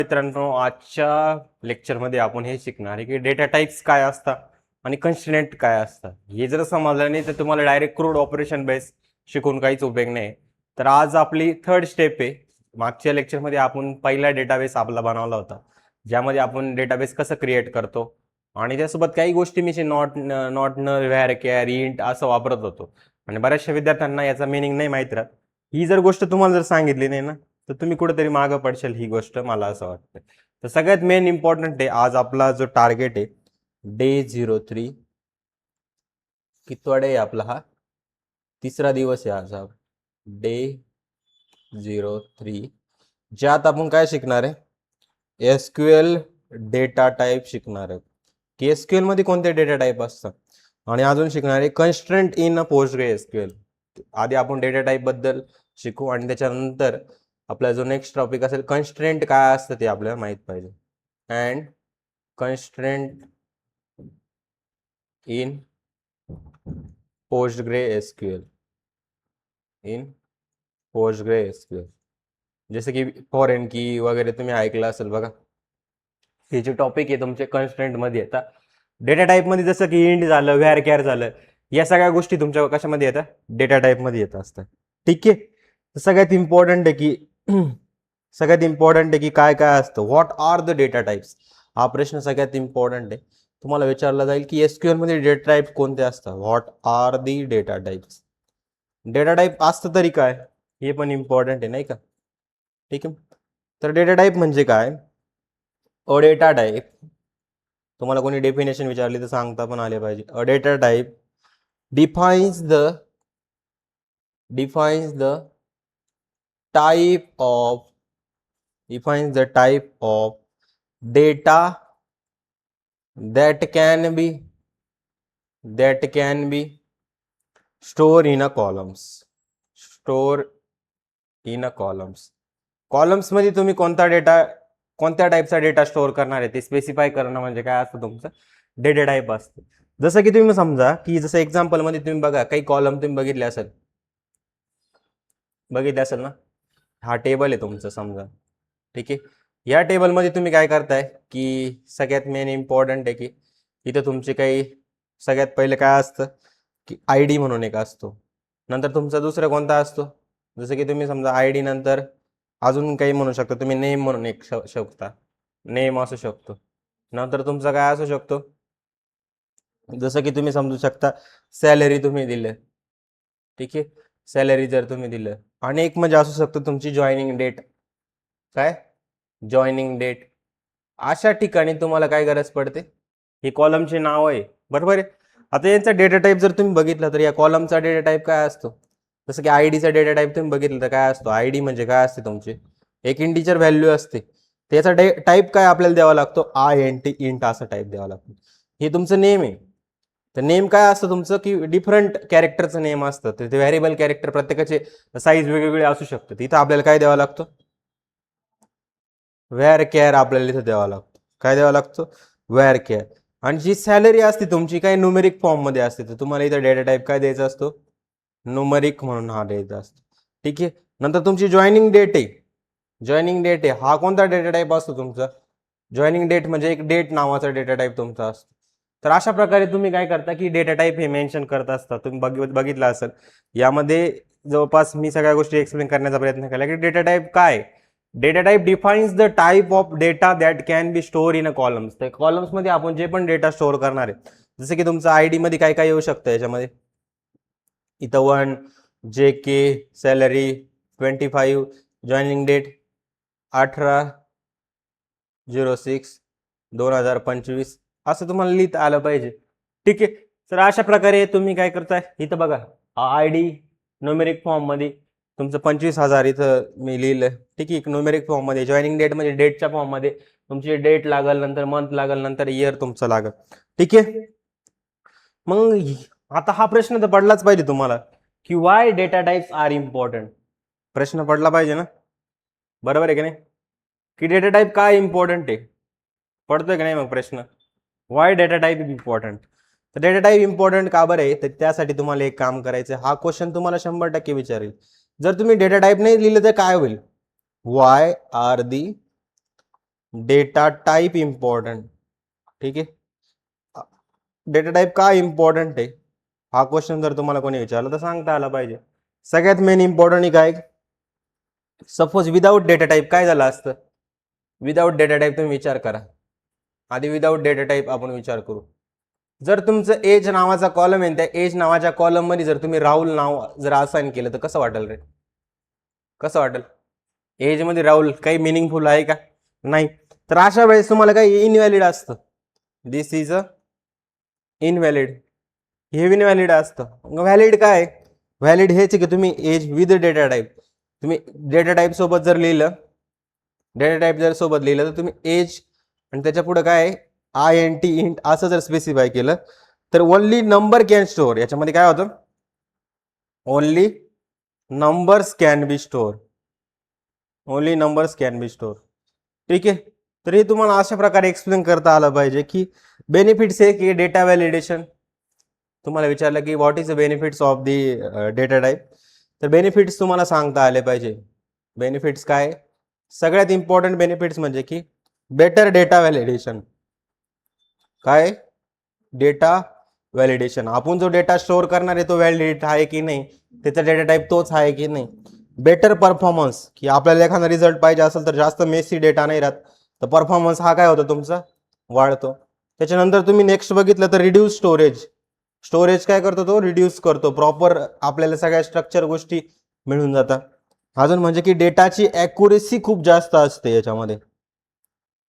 मित्रांनो, आजच्या लेक्चरमध्ये आपण हे शिकणार आहे की डेटा टाइप्स काय असतात आणि कन्स्ट्रेंट काय असतात. हे जर समजलं नाही तर तुम्हाला डायरेक्ट क्रूड ऑपरेशन बेस शिकून काहीच उपयोग नाही. तर आज आपली थर्ड स्टेप आहे. मागच्या लेक्चरमध्ये आपण पहिला डेटाबेस आपला बनवला होता, ज्यामध्ये आपण डेटाबेस कसं क्रिएट करतो आणि त्यासोबत काही गोष्टी मी not null varchar int असं वापरत होतो आणि बऱ्याचशा विद्यार्थ्यांना याचा मिनिंग नाही माहीत राहत. ही जर गोष्ट तुम्हाला जर सांगितली नाही ना तर तुम्ही कुठेतरी मागं पडशाल, ही गोष्ट मला असं वाटतं. तर सगळ्यात मेन इम्पॉर्टंट आहे आज आपला जो टार्गेट आहे डे 03. कितवा डे आहे आपला? हा तिसरा दिवस आहे आज. हा डे 03 ज्यात आपण काय शिकणार आहे? एसक्यूएल डेटा टाईप शिकणार आहे की एसक्यूएल मध्ये कोणते डेटा टाईप असतात आणि अजून शिकणार आहे कन्स्ट्रेंट इन PostgreSQL. आधी आपण डेटा टाईप बद्दल शिकू आणि त्याच्यानंतर आपला जो नेक्स्ट टॉपिक असेल कन्स्ट्रेंट काय असतं ते आपल्याला माहित पाहिजे. And constraint in PostgreSQL. जसे की फॉरेन की वगैरे तुम्ही ऐकलं असेल बघा. हे जे टॉपिक आहे तुमचे कन्स्ट्रेंट मध्ये येतात. डेटा टाईप मध्ये जसं की इंट झालं, व्हॅर कॅर झालं, या सगळ्या गोष्टी तुमच्या कशामध्ये येतात? डेटा टाईप मध्ये येत असतात. ठीक आहे. सगळ्यात इम्पॉर्टंट आहे की काय काय असतं, what are the data types. हा प्रश्न सगळ्यात इम्पॉर्टंट आहे. तुम्हाला विचारला जाईल की एसक्यूएल मध्ये डेटा टाईप कोणते असतात. What are the data types. Data type असतं तरी काय, हे पण इम्पॉर्टंट आहे नाही का? ठीक आहे. तर डेटा टाईप म्हणजे काय? अ डेटा टाईप, तुम्हाला कोणी डेफिनेशन विचारली तर सांगता पण आले पाहिजे. A data type defines the type of data that can be stored in a columns. Columns मध्ये तुम्ही कोणत्या टाईपचा डेटा स्टोअर करणार आहे ते स्पेसिफाय करणं म्हणजे काय असतं? तुमचं डेटा टाईप असतं. जसं की तुम्ही समजा की जसं एक्झाम्पल मध्ये तुम्ही बघा, काही कॉलम तुम्ही बघितले असेल ना. हा टेबल आहे तुमचं समजा. ठीक आहे. या टेबलमध्ये तुम्ही काय करताय की सगळ्यात मेन इम्पॉर्टंट आहे की इथं तुमचे काही सगळ्यात पहिले काय असतं की आय डी म्हणून एक असतो. नंतर तुमचा दुसरा कोणता असतो? जसं की तुम्ही समजा आय डी नंतर अजून काही म्हणू शकता तुम्ही, नेम म्हणून एक शकता, नेम असू शकतो. नंतर तुमचा काय असू शकतो, जसं की तुम्ही समजू शकता सॅलरी तुम्ही दिलं. ठीक आहे. सॅलरी जर तुम्ही दिलं आणि एक म्हणजे असू शकतो तुमची जॉईनिंग डेट. काय? Joining date. अशा ठिकाणी तुम्हाला काय गरज पडते? हे कॉलमचे नाव आहे, बरोबर आहे. आता यांचा डेटा टाईप जर तुम्ही बघितला तर या कॉलमचा डेटा टाईप काय असतो? जसं की आयडीचा डेटा टाईप तुम्ही बघितलं तर काय असतो? आयडी म्हणजे काय असते? तुमची एक इंटिजर व्हॅल्यू असते. त्याचा टाईप काय आपल्याला द्यावा लागतो? इंट असा टाईप द्यावा लागतो. हे तुमचं नेम आहे. तर नेम काय असतं तुमचं की डिफरंट कॅरेक्टरचं नेम असतं. तर ते व्हेरिएबल कॅरेक्टर प्रत्येकाचे साईज वेगवेगळे असू शकते. तिथं आपल्याला काय द्यावं लागतं? व्हॅर केअर आपल्याला इथं द्यावा लागतो. काय द्यावा लागतो? Where care. आणि जी सॅलरी असते तुमची काय न्यूमेरिक फॉर्म मध्ये असते, तर तुम्हाला इथं डेटा टाईप काय द्यायचा असतो? न्यूमेरिक म्हणून हा द्यायचा असतो. ठीक आहे. नंतर तुमची जॉईनिंग डेट आहे. हा कोणता डेटा टाईप असतो तुमचा? जॉईनिंग डेट म्हणजे एक डेट नावाचा डेटा टाईप तुमचा असतो. तर अशा प्रकारे तुम्ही काय करता की डेटा टाईप हे मेन्शन करत असता. तुम्ही बघितलं असेल यामध्ये जवळपास मी सगळ्या गोष्टी एक्सप्लेन करण्याचा प्रयत्न केला की डेटा टाईप काय. Data type defines the type of data that can be store in a columns. तर कॉलम्स मध्ये आपण जे पण डेटा स्टोअर करणार आहे, जसं की तुमचं आयडी मध्ये काय काय येऊ शकतं याच्यामध्ये, इथं 1 JK, सॅलरी 25, जॉईनिंग डेट 18/06/2025 असं तुम्हाला लिहिता आलं पाहिजे. ठीक आहे. तर अशा प्रकारे तुम्ही काय करताय, इथं बघा आयडी न्यूमेरिक फॉर्म मध्ये तुमचं 25,000 इथं मी लिहिलं. ठीक आहे. न्यूमेरिक फॉर्म मध्ये जॉईनिंग डेट म्हणजे डेटच्या फॉर्म मध्ये तुमची डेट लागल, नंतर मंथ लागल, नंतर इयर तुमचं लागल. ठीक आहे. मग आता हा प्रश्न तर पडलाच पाहिजे तुम्हाला की why data types are important. प्रश्न पडला पाहिजे ना, बरोबर आहे की नाही? की डेटा टाइप काय इम्पॉर्टंट आहे, पडतोय की नाही मग प्रश्न? Y data type important. तर डेटा टाइप इम्पॉर्टंट का बरं आहे, तर त्यासाठी तुम्हाला एक काम करायचं. हा क्वेश्चन तुम्हाला 100% विचारेल. जर तुम्ही डेटा टाइप नाही लिहिलं तर काय होईल? Y are the data type important. ठीक आहे. डेटा टाईप का इम्पॉर्टंट आहे हा क्वेश्चन जर तुम्हाला कोणी विचारलं तर सांगता आला पाहिजे. सगळ्यात मेन इम्पॉर्टंट काय, सपोज विदाउट डेटा टाईप काय झालं असतं. विदाउट डेटा टाईप तुम्ही विचार करा. आधी विदाउट डेटा टाईप आपण विचार करू. जर तुमचं एज नावाचा कॉलम आहे त्या एज नावाच्या कॉलम मध्ये जर तुम्ही राहुल नाव जर असाइन केलं तर कसं वाटेल रे? कसं वाटेल? एज मध्ये राहुल काही मिनिंगफुल आहे का? नाही. तर अशा वेळेस तुम्हाला काही इनव्हॅलिड असतं. दिस इज अ इनव्हॅलिड. हे इनव्हॅलिड असतं. व्हॅलिड काय? व्हॅलिड हेच की तुम्ही एज विथ डेटा टाईप, तुम्ही डेटा टाईप सोबत जर लिहिलं, डेटा टाईप जर सोबत लिहिलं तर तुम्ही एज आणि त्याच्या पुढे काय INT इंट असं जर स्पेसिफाय केलं तर ओनली नंबर कॅन स्टोअर. याच्यामध्ये काय होतं? Only numbers can be store. Only numbers can be store. ठीक आहे. तर हे तुम्हाला अशा प्रकारे एक्सप्लेन करता आलं पाहिजे की बेनिफिट्स आहे की डेटा व्हॅलिडेशन. तुम्हाला विचारलं की what is the benefits of the data type, तर बेनिफिट्स तुम्हाला सांगता आले पाहिजे. बेनिफिट्स काय? सगळ्यात इम्पॉर्टंट बेनिफिट्स म्हणजे की बेटर डेटा व्हॅलिडेशन. काय? Data validation. आपण जो डेटा स्टोअर करणार आहे तो व्हॅलिडेट आहे की नाही, त्याचा डेटा टाईप तोच आहे की नाही. बेटर परफॉर्मन्स, की आपल्याला एखादा रिझल्ट पाहिजे असेल तर जास्त मेसी डेटा नाही राहत, तर परफॉर्मन्स हा काय होतो तुमचा वाढतो. त्याच्यानंतर तुम्ही नेक्स्ट बघितलं तर रिड्यूस स्टोरेज. स्टोरेज काय करतो? तो रिड्यूस करतो. प्रॉपर आपल्याला सगळ्या स्ट्रक्चर गोष्टी मिळून जातात. अजून म्हणजे की डेटाची ॲक्युरेसी खूप जास्त असते याच्यामध्ये.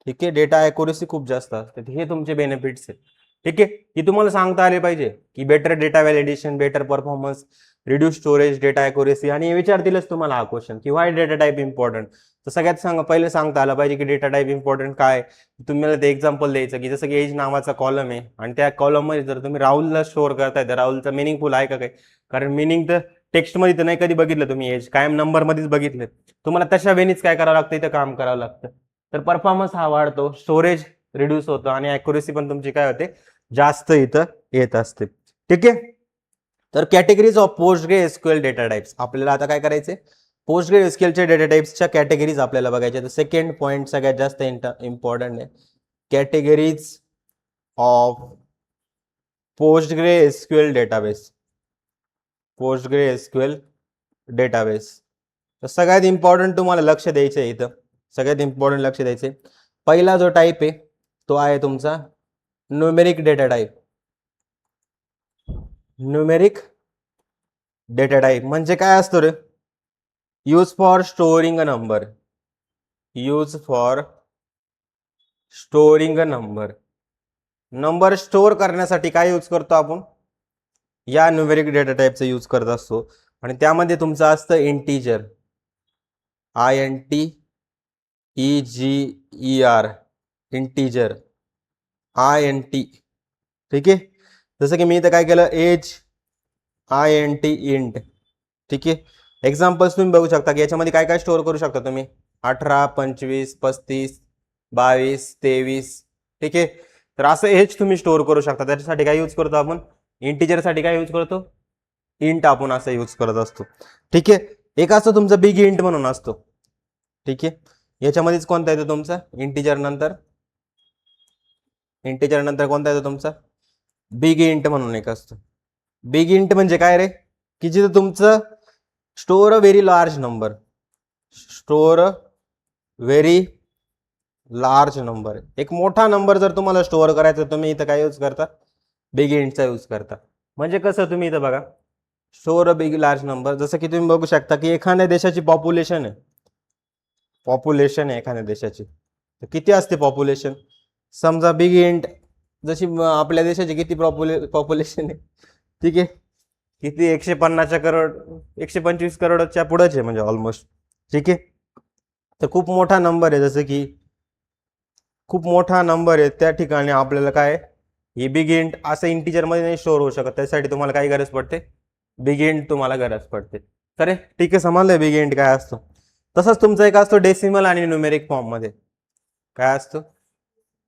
ठीक आहे. डेटा ॲक्युरेसी खूप जास्त असते. हे तुमचे बेनिफिट्स आहेत. ठीक आहे. ही तुम्हाला सांगता आले पाहिजे की better data validation, better performance, reduce storage, data accuracy. आणि विचारतीलच तुम्हाला हा क्वेश्चन की वाय डेटा टाईप इम्पॉर्टंट. तर सगळ्यात पहिले सांगता आलं पाहिजे की डेटा टाईप इम्पॉर्टंट काय. तुम्हाला ते एक्झाम्पल द्यायचं की जसं की एज नावाचा कॉलम आहे आणि त्या कॉलममध्ये जर तुम्ही राहुलला स्टोअर करताय तर राहुलचं मिनिंगफुल आहे का काही? कारण मिनिंग तर टेक्स्टमध्ये तर नाही कधी बघितलं तुम्ही, एज कायम नंबरमध्येच बघितलं. तुम्हाला तशा वेनीच काय करावं लागतं, इथं काम करावं लागतं. तर परफॉर्मन्स हा वाढतो, स्टोरेज रिड्यूस होतं आणि ॲक्युरेसी पण तुमची काय होते जास्त इथं येत असते. ठीक आहे. तर categories of PostgreSQL data types आपल्याला आता काय करायचे, PostgreSQLच्या डेटा टाइप्सच्या कॅटेगरीज आपल्याला बघायच्या. तर सेकंड पॉईंट सगळ्यात जास्त इम्पॉर्टंट आहे, categories of PostgreSQL database. PostgreSQL database. तर सगळ्यात इम्पॉर्टंट तुम्हाला लक्ष द्यायचं आहे इथं. सगळ्यात इम्पॉर्टंट लक्ष द्यायचे, पहिला जो टाईप आहे तो आहे तुमचा numeric data type. Numeric data type म्हणजे काय असतो रे? Use for storing a number. Use for storing a number. Number store करण्यासाठी काय यूज करतो आपण? या न्यूमेरिक डेटा टाईपचा यूज करत असतो. आणि त्यामध्ये तुमचं असतं इंटीजर, INTEGER, इंटीजर, INT. ठीक आहे. जसं की मी इथं काय केलं, एज INT इंट. ठीक आहे. एक्झाम्पल्स तुम्ही बघू शकता की याच्यामध्ये काय काय स्टोअर करू शकता तुम्ही, 18, 25, 35, 22, 23. ठीक आहे. तर असं एज तुम्ही स्टोअर करू शकता. त्याच्यासाठी काय यूज करतो आपण? इंटीजरसाठी काय यूज करतो? इंट आपण असं यूज करत असतो. ठीक आहे. एक असं तुमचं बिग इंट म्हणून असतो. ठीक आहे. याच्यामध्येच कोणता येतो तुमचा इंटीजर नंतर? इंटीजर नंतर कोणता येतो तुमचा? बिग इंट म्हणून एक असतो. बिग इंट म्हणजे काय रे? की जिथं तुमचं store a very large number. Store a very large number. एक मोठा नंबर जर तुम्हाला स्टोअर करायचा तुम्ही इथं काय यूज करता? बिग इंटचा यूज करता. म्हणजे कसं, तुम्ही इथं बघा, store a big large number. जसं की तुम्ही बघू शकता की एखाद्या देशाची पॉप्युलेशन आहे, पॉप्युलेशन आहे एखाद्या देशाची, तर किती असते पॉप्युलेशन? समजा बिग इंट जशी आपल्या देशाची किती पॉप्युलेशन आहे? ठीक आहे. किती? 150 करोड, 125 करोडच्या पुढेच आहे म्हणजे ऑलमोस्ट. ठीक आहे. तर खूप मोठा नंबर आहे. जसं की खूप मोठा नंबर आहे त्या ठिकाणी आपल्याला काय, हे बिग इंट असं इंटीजर मध्ये नाही स्टोअर होऊ शकत. त्यासाठी तुम्हाला काय गरज पडते? बिग इंट तुम्हाला गरज पडते. खरे ठीक आहे, समजलंय बिग इंट काय असतो. तसंच तुमचा एक असतो डेसिमल आणि न्यूमेरिक फॉर्म मध्ये. काय असतो?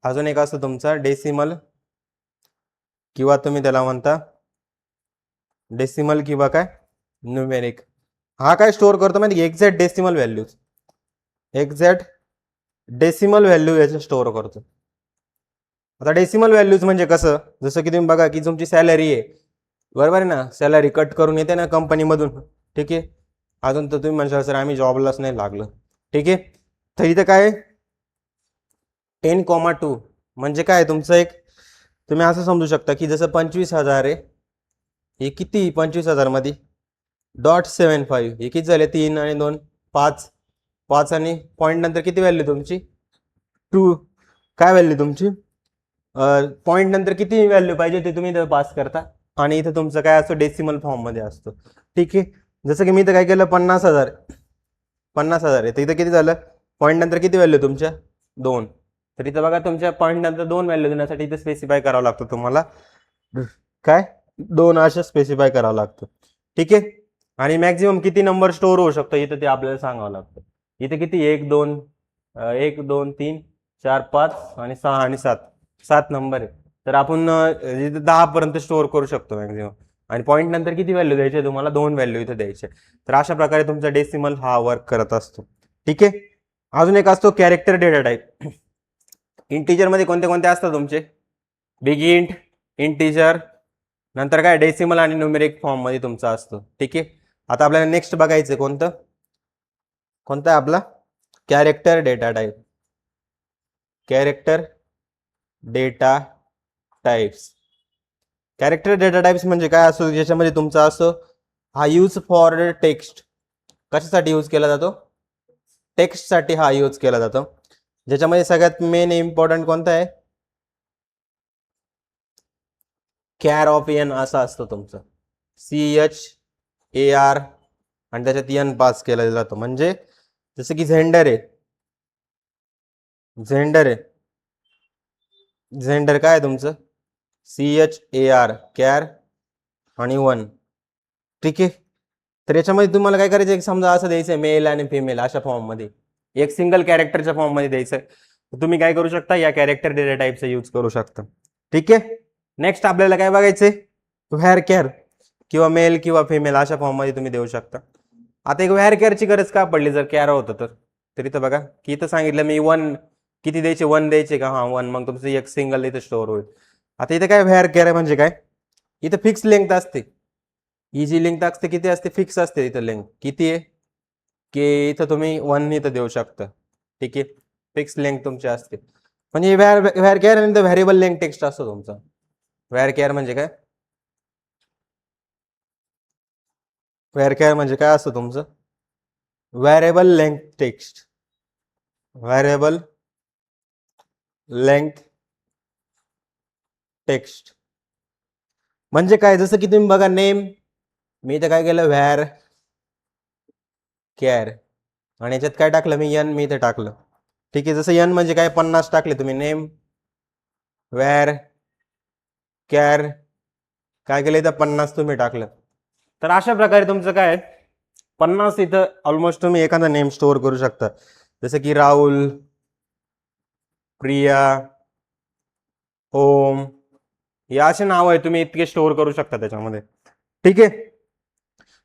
अजून एक असतो तुमचा डेसिमल, किंवा तुम्ही त्याला म्हणता डेसिमल किंवा काय न्यूमेरिक. हा काय स्टोअर करतो माहिती, exact decimal values. Exact decimal value याचे स्टोअर करतो. आता डेसिमल व्हॅल्यूज म्हणजे कसं, जसं की तुम्ही बघा की तुमची सॅलरी आहे, बरोबर आहे ना, सॅलरी कट करून येते ना कंपनीमधून, ठीक आहे. अजून तर तुम्ही म्हणशाल सर आम्ही जॉबलाच नाही लागलो, ठीक आहे. तर इथं काय 10,2 म्हणजे काय तुमचं एक, तुम्ही असं समजू शकता की जसं 25,000 आहे, हे किती 25,000 मध्ये .75 हे किती झाले, 3 आणि 2 5, 5 आणि पॉईंट नंतर किती व्हॅल्यू तुमची 2, काय व्हॅल्यू तुमची पॉईंट नंतर किती व्हॅल्यू पाहिजे ते तुम्ही इथं पास करता, आणि इथं तुमचं काय असतं डेसिमल फॉर्म मध्ये असतो, ठीक आहे. जसं की मी इथं काय केलं 50,000, 50,000 आहे, तर इथं किती झालं, पॉईंट नंतर किती व्हॅल्यू तुमच्या 2, तर इथं बघा तुमच्या पॉईंट नंतर 2 व्हॅल्यू देण्यासाठी इथं स्पेसिफाय करावं लागतं तुम्हाला, काय 2 असं स्पेसिफाय करावं लागतं, ठीक आहे. आणि मॅक्झिमम किती नंबर स्टोअर होऊ शकतो इथं ते आपल्याला सांगावं लागतं. इथे किती 1 2 1 2 3 4 5 आणि 6 आणि 7, 7 नंबर आहे, तर आपण इथे 10 पर्यंत स्टोअर करू शकतो मॅक्झिमम. आणि पॉईंट नंतर किती व्हॅल्यू द्यायचे तुम्हाला, 2 व्हॅल्यू इथे द्यायचे. तर अशा प्रकारे तुमचा डेसिमल हा वर्क करत असतो, ठीक आहे. अजून एक असतो कॅरेक्टर डेटा टाईप. इंटिजर मध्ये कोणते कोणते असतात तुमचे, बिग इंट, इंटिजर, नंतर काय डेसिमल आणि न्यूमेरिक फॉर्म मध्ये तुमचा असतो, ठीक आहे. आता आपल्याला नेक्स्ट बघायचं कोणतं, कोणता आहे आपला character data type. Character data types. Character data types म्हणजे काय असतो, ज्याच्यामध्ये तुमचा असतो हा यूज फॉर टेक्स्ट. कशासाठी यूज केला जातो, टेक्स्टसाठी हा यूज केला जातो. ज्याच्यामध्ये सगळ्यात मेन इम्पॉर्टंट कोणता आहे, कॅर ऑफ एन असा असतो तुमचं, CHAR आणि त्याच्यात एन पास केला जातो. म्हणजे जसं की झेंडर आहे, झेंडर आहे, झेंडर काय आहे तुमचं CHAR, कॅर आणि 1, ठीक आहे. तर याच्यामध्ये तुम्हाला काय करायचं, एक समजा असं द्यायचंय मेल आणि फिमेल अशा फॉर्म मध्ये, एक सिंगल कॅरेक्टरच्या फॉर्म मध्ये द्यायचंय, तुम्ही काय करू शकता, या कॅरेक्टर डेटा टाइपचा यूज करू शकता, ठीक आहे. नेक्स्ट आपल्याला काय बघायचंय, व्हेअर कॅर किंवा मेल किंवा फिमेल अशा फॉर्म मध्ये तुम्ही देऊ शकता. आता एक व्हेअर कॅरची गरज का पडली, जर कॅर होतं तर इथं बघा की इथं सांगितलं मी 1 किती द्यायचे, 1 द्यायचे का, हा 1, मग तुमचं एक सिंगल इथं स्टोअर होईल. आता इथे काय व्हेअर कॅर म्हणजे काय, इथं फिक्स लेंथ असते, ही जी लेंथ असते किती असते, फिक्स असते. इथं लेंथ किती आहे की इथं तुम्ही 1 इथं देऊ शकता, ठीक आहे. फिक्स लेंथ तुमची असते. म्हणजे व्हेअर केअर आणि व्हेरिएबल लेंथ टेक्स्ट असतो तुमचा. व्हेअर केअर म्हणजे काय, व्हेअर केअर म्हणजे काय असतं तुमचं, variable length text, variable length text म्हणजे काय, जसं की तुम्ही बघा नेम, मी इथं काय केलं व्हेअर केअर आणि याच्यात काय टाकलं मी एन, मी इथे टाकलं, ठीक आहे. जसं एन म्हणजे काय 50 टाकले तुम्ही, नेम व्हेअर केअर काय केलं इथं 50 तुम्ही टाकलं. तर अशा प्रकारे तुमचं काय 50 इथं ऑलमोस्ट तुम्ही एखादा नेम स्टोअर करू शकता. जसं की राहुल, प्रिया, ओम, हे असे नाव आहे, तुम्ही इतके स्टोअर करू शकता त्याच्यामध्ये, ठीक आहे.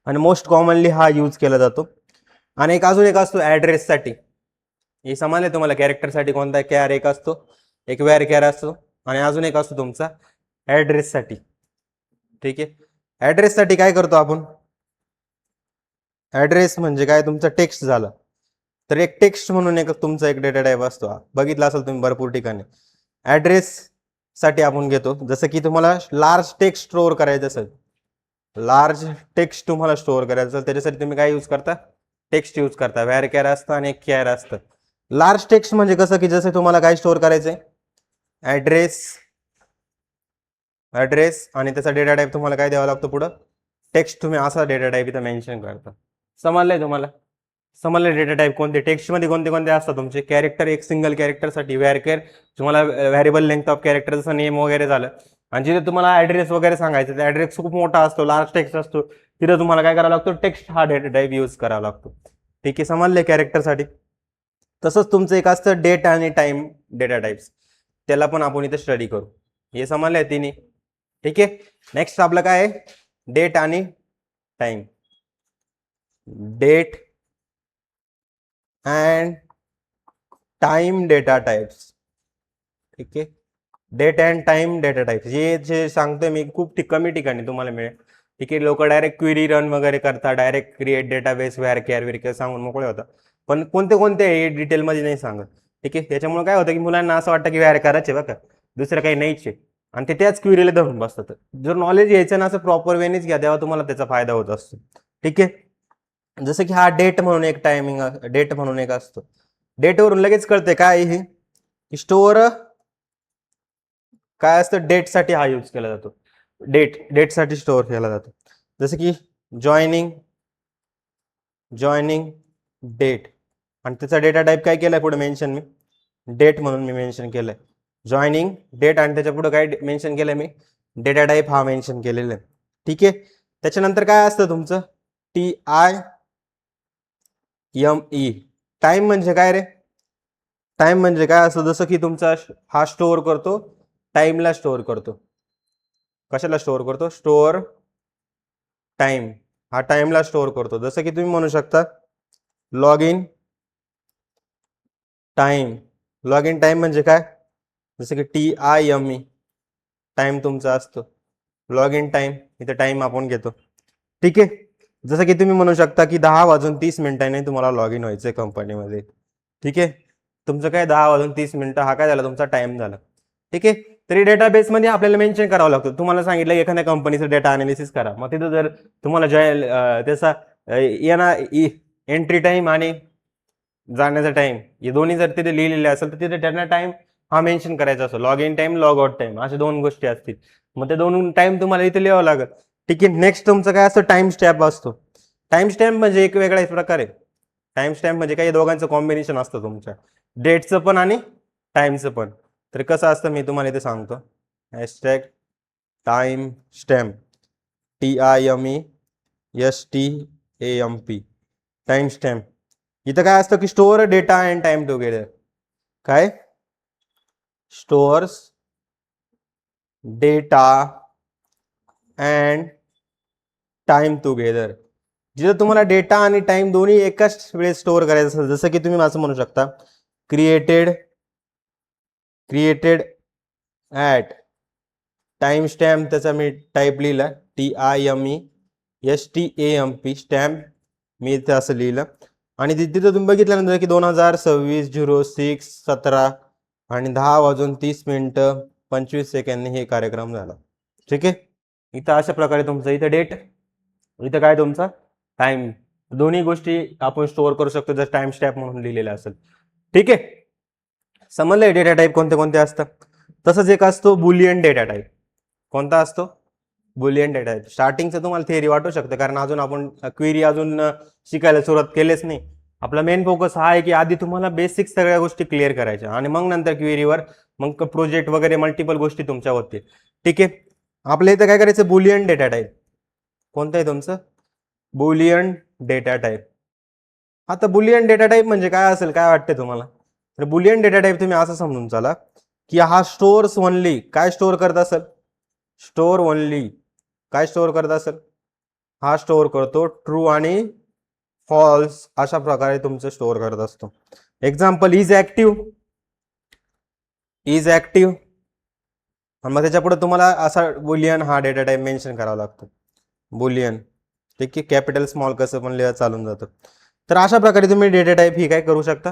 आणि मोस्ट कॉमनली हा यूज केला जातो. आणि एक अजून एक असतो ऍड्रेस साठी, हे समजले तुम्हाला, कॅरेक्टर साठी कोणता कॅर एक असतो, एक वेअर कॅर असतो, आणि अजून एक असतो तुमचा ऍड्रेस साठी, ठीक आहे. ऍड्रेस साठी काय करतो आपण, ऍड्रेस म्हणजे काय तुमचा टेक्स्ट झाला, तर एक टेक्स्ट म्हणून एक तुमचा एक डेटा टाइप असतो, बघितला असेल तुम्ही भरपूर ठिकाणी. ऍड्रेस साठी आपण घेतो, जसं की तुम्हाला लार्ज टेक्स्ट स्टोअर करायचं असेल, लार्ज टेक्स्ट तुम्हाला स्टोअर करायचं असेल, त्याच्यासाठी तुम्ही काय यूज करता, टेक्स्ट यूज करता. व्हेअर कॅर असतं आणि एक कॅर असतं. लार्ज टेक्स्ट म्हणजे कसं की जसं तुम्हाला काय स्टोअर करायचंय, ऍड्रेस, ऍड्रेस आणि त्याचा डेटा टाइप तुम्हाला काय द्यावा लागतो पुढं, टेक्स्ट, तुम्ही असा डेटा टाइप इथं मेन्शन करता. समजलंय तुम्हाला, समजले डेटा टाइप कोणते, टेक्स्ट मध्ये कोणते कोणते असतात तुमचे, कॅरेक्टर, एक सिंगल कॅरेक्टरसाठी व्हेअर केअर, तुम्हाला व्हेरिएबल लेंथ ऑफ कॅरेक्टर जसं नेम वगैरे झालं. आणि जिथे तुम्हाला ऍड्रेस वगैरे सांगायचं, ते ऍड्रेस खूप मोठा असतो, लार्ज टेक्स्ट असतो, तिथे तुम्हाला काय करावं लागतो, टेक्स्ट हा डेटा टाइप यूज करावा लागतो, ठीक आहे. समजले कॅरेक्टरसाठी. तसंच तुमचं एक असतं डेट आणि टाइम डेटा टाइप्स, त्याला पण आपण इथे स्टडी करू. हे समजलंय तिन्ही, ठीक आहे. नेक्स्ट आपलं काय आहे, डेट आणि time, date and time data types. ठीक आहे, date and time data types जे सांगतोय मी खूप कमी ठिकाणी तुम्हाला मिळेल. ठीक आहे, लोक डायरेक्ट क्वेरी रन वगैरे करतात, direct create database where care सांगून मोकळे होतात, पण कोणते कोणते हे डिटेलमध्ये नाही सांगत. ठीक आहे, त्याच्यामुळे काय होतं की मुलांना असं वाटतं की व्हेअर करायचे बघा, दुसरं काही नाहीच आहे, आणि ते त्याच क्वेरीला धरून बसतात. जर नॉलेज घ्यायचं ना असं प्रॉपर वेनेच घ्या, तेव्हा तुम्हाला त्याचा फायदा होत असतो. ठीक आहे, जसं की हा डेट म्हणून एक टायमिंग, डेट म्हणून एक असतो. डेटवरून लगेच कळते काय हे स्टोअर काय असतं, डेटसाठी हा यूज केला जातो. डेटसाठी स्टोअर केला जातो. जसं की जॉईनिंग डेट, आणि त्याचा डेटा टाईप काय केलाय पुढे मेन्शन मी, डेट म्हणून मी मेन्शन केलंय. जॉईनिंग डेट, आणि त्याच्या पुढे काय मेन्शन केलंय मी, डेटा टाईप हा मेन्शन केलेला आहे. ठीक आहे, त्याच्यानंतर काय असतं तुमचं TIME. टाइम म्हणजे काय रे, टाइम म्हणजे काय असतं, जसं की तुमचा हा स्टोअर करतो, टाइमला स्टोअर करतो. कशाला स्टोअर करतो, स्टोअर टाइम, हा टाइमला स्टोअर करतो. जसं की तुम्ही म्हणू शकता log in time. Log in time म्हणजे काय, जसं की TIME, टाइम तुमचा असतो. लॉग इन टाइम, इथे टाइम आपण घेतो. ठीक आहे, जसं की तुम्ही म्हणू शकता की 10:30 तुम्हाला लॉग इन व्हायचंय कंपनीमध्ये. ठीक आहे, तुमचं काय 10:30 हा काय झाला तुमचा टाइम झाला. ठीक आहे, तरी डेटाबेसमध्ये आपल्याला मेन्शन करावं लागतं. तुम्हाला सांगितलं एखाद्या कंपनीचं डेटा अनालिसिस करा, मग तिथं जर तुम्हाला त्याचा येणार एंट्री टाइम आणि जाण्याचा टाइम हे दोन्ही जर तिथे लिहिलेले असेल तर तिथे त्यांना टाइम हा मेन्शन करायचा असतो. Log in time, log out time, अशा दोन गोष्टी असतील. मग ते दोन टाइम तुम्हाला इथे लिहावं लागेल. ठीक आहे, नेक्स्ट तुमचं काय असतं, टाइम स्टॅम्प असतो. टाइम स्टॅम्प म्हणजे एक वेगळा प्रकार आहे. टाइम स्टॅम्प म्हणजे काही दोघांचं कॉम्बिनेशन असतं तुमच्या, डेटचं पण आणि टाइमचं पण. तर कसं असतं मी तुम्हाला इथे सांगतो. Hashtag time stamp, TIMESTAMP, time stamp. इथं काय असतं की store data and time together. काय, stores data and time together. जिथं तुम्हाला डेटा आणि टाइम दोन्ही एकाच वेळेस स्टोअर करायचं असेल, जसं की तुम्ही असं म्हणू शकता क्रिएटेड ॲट टाइम स्टॅम्प, त्याचा मी टाईप लिहिला TIMESTAMP स्टॅम्प, मी इथे असं लिहिलं. आणि तिथं तुम्ही बघितल्यानंतर की 2026/06/17 आणि 10:30 हे कार्यक्रम झाला. ठीक आहे, इथं अशा प्रकारे तुमचं इथं डेट, इथं काय तुमचा टाइम, दोन्ही गोष्टी आपण स्टोअर करू शकतो जर टाइम स्टॅम्प म्हणून लिहिलेला असेल. ठीक आहे, समजलंय डेटा टाईप कोणते कोणते असतात. तसंच एक असतो बुलियन डेटा टाईप. कोणता असतो, बुलियन डेटा टाईप. स्टार्टिंगचं तुम्हाला थिअरी वाटू शकतं, कारण अजून आपण क्वेरी अजून शिकायला सुरुवात केलीच नाही. आपला मेन फोकस हा आहे की आधी तुम्हाला बेसिक सगळ्या गोष्टी क्लिअर करायच्या, आणि मग नंतर क्वेरीवर मग प्रोजेक्ट वगैरे मल्टिपल गोष्टी तुमच्या होतील. ठीक आहे, आपल्या इथं काय करायचं, बुलियन डेटा टाईप. कोणतं आहे तुमचं, बुलियन डेटा टाईप. आता बुलियन डेटा टाईप म्हणजे काय असेल, काय वाटते तुम्हाला, तर बुलियन डेटा टाईप तुम्ही असं समजून चला की हा स्टोअर्स ओनली काय स्टोअर करत असेल, स्टोअर ओनली काय स्टोअर करत असेल, हा स्टोअर करतो ट्रू आणि फॉल्स, अशा प्रकारे तुमचं स्टोअर करत असतो. एक्झाम्पल इज ऍक्टिव्ह, मग त्याच्या पुढे तुम्हाला असा बुलियन हा डेटा टाईप मेन्शन करावा लागतो, बुलियन. ठीक आहे, कॅपिटल स्मॉल कसं पण लिहा चालून जातं. तर अशा प्रकारे तुम्ही डेटा टाईप ही काय करू शकता,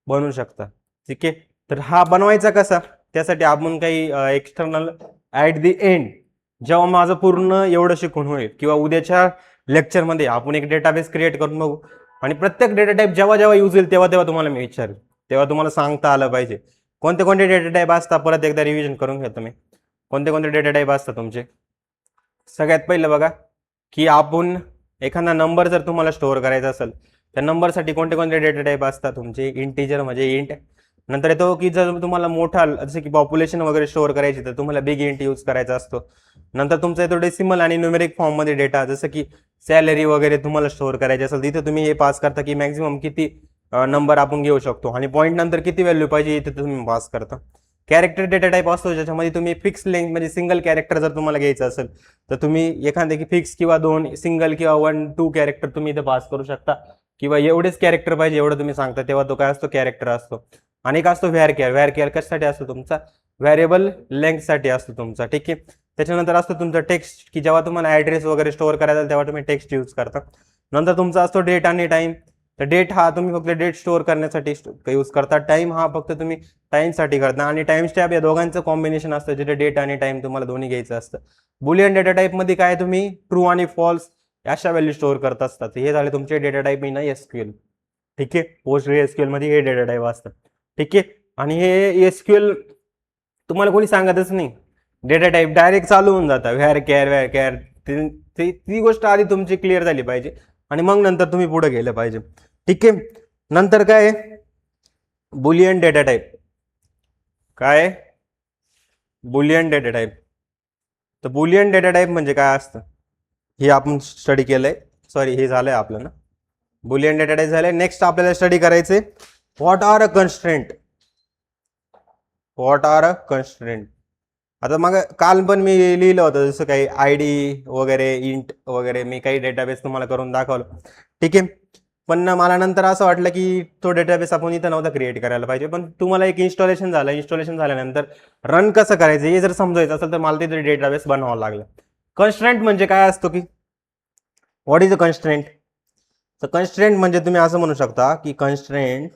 बनवू शकता. ठीक आहे, तर हा बनवायचा कसा, त्यासाठी आपण काही एक्सटर्नल ऍट दी एंड, जेव्हा माझं पूर्ण एवढं शिकून होईल किंवा उद्याच्या लेक्चरमध्ये आपण एक डेटाबेस क्रिएट करून बघू, आणि प्रत्येक डेटा टाईप जेव्हा जेव्हा यूज होईल तेव्हा तेव्हा तुम्हाला मी विचारेल, तेव्हा तुम्हाला सांगता आलं पाहिजे कोणते कोणते डेटा टाईप असतात. परत एकदा रिव्हिजन करून घेतो मी, कोणते कोणते डेटा टाईप असतात तुमचे. सगळ्यात पहिलं बघा की आपण एखादा नंबर जर तुम्हाला स्टोअर करायचा असेल, त्या नंबरसाठी कोणते कोणते डेटा टाईप असतात तुमचे. इंटिजर म्हणजे इंट, नंतर येतो की जर तुम्हाला मोठा जसं की पॉप्युलेशन वगैरे स्टोअर करायची तर तुम्हाला बिग इंट यूज करायचा असतो. नंतर तुमचा येतो डेसिमल आणि न्यूमेरिक फॉर्ममध्ये डेटा, जसं की सॅलरी वगैरे तुम्हाला स्टोअर करायची असेल, तिथे तुम्ही हे पास करता की मॅक्झिमम किती नंबर आपण घेऊ शकतो, आणि पॉईंट नंतर किती व्हॅल्यू पाहिजे इथे तुम्ही पास करता. कॅरेक्टर डेटा टाईप असतो, ज्याच्यामध्ये तुम्ही फिक्स लेंथ म्हणजे सिंगल कॅरेक्टर जर तुम्हाला घ्यायचं असेल तर तुम्ही एखादे की फिक्स किंवा दोन सिंगल किंवा 1-2 कॅरेक्टर तुम्ही इथे पास करू शकता, किंवा एवढेच कॅरेक्टर पाहिजे एवढं तुम्ही सांगता, तेव्हा तो काय असतो, कॅरेक्टर असतो. आणि एक असतो व्हेअर कशासाठी असतो तुमचा, व्हेरिएबल लेंथसाठी असतो तुमचा, ठीक आहे. त्याच्यानंतर असतो तुमचा टेक्स्ट, की जेव्हा तुम्हाला ॲड्रेस वगैरे स्टोअर करायचा तेव्हा तुम्ही टेक्स्ट यूज करता. नंतर तुमचा असतो डेट आणि टाइम. तर डेट हा तुम्ही फक्त डेट स्टोअर करण्यासाठी यूज करता. टाइम हा फक्त तुम्ही टाइमसाठी करता. आणि टाइम स्टॅम्प या दोघांचं कॉम्बिनेशन असतं, जिथे डेट आणि टाइम तुम्हाला दोन्ही घ्यायचं असतं. बुलियन डेटा टाइपमध्ये काय तुम्ही ट्रू आणि फॉल्स अशा व्हॅल्यू स्टोअर करत असतात. हे झाले तुमचे डेटा टाइप इन एसक्यूएल, ठीक आहे. पोस्ट मध्ये हे डेटा टाइप असतात, ठीक आहे. आणि हे एसक्यूएल तुम्हाला कोणी सांगतच नाही, डेटा टाइप डायरेक्ट चालू होऊन जातं. व्हेअर केअर ती गोष्ट आधी तुमची क्लिअर झाली पाहिजे आणि मग नंतर तुम्ही पुढे गेलं पाहिजे, ठीक आहे. नंतर काय बुलियन डेटा टाइप, काय बुलियन डेटा टाइप. तर बुलियन डेटा टाइप म्हणजे काय असतं हे आपण स्टडी केलंय, सॉरी हे झालंय आपलं ना, बुलियन डेटा टाइप झालंय. नेक्स्ट आपल्याला स्टडी करायचंय what are a constraint. What are a constraint. आता मग काल पण मी लिहिलं होतं जसं काही आयडी वगैरे इंट वगैरे, मी काही डेटाबेस तुम्हाला करून दाखवलं, ठीक आहे. पण मला नंतर असं वाटलं की तो डेटाबेस आपण इथं नव्हता क्रिएट करायला पाहिजे. पण तुम्हाला एक इन्स्टॉलेशन झाल्यानंतर रन कसं करायचं हे जर समजायचं असेल तर मला तिथे डेटाबेस बनवावं लागलं. कन्स्ट्रेंट म्हणजे काय असतो की व्हॉट इज अ कन्स्ट्रेंट. तर कन्स्ट्रेंट म्हणजे तुम्ही असं म्हणू शकता की constraint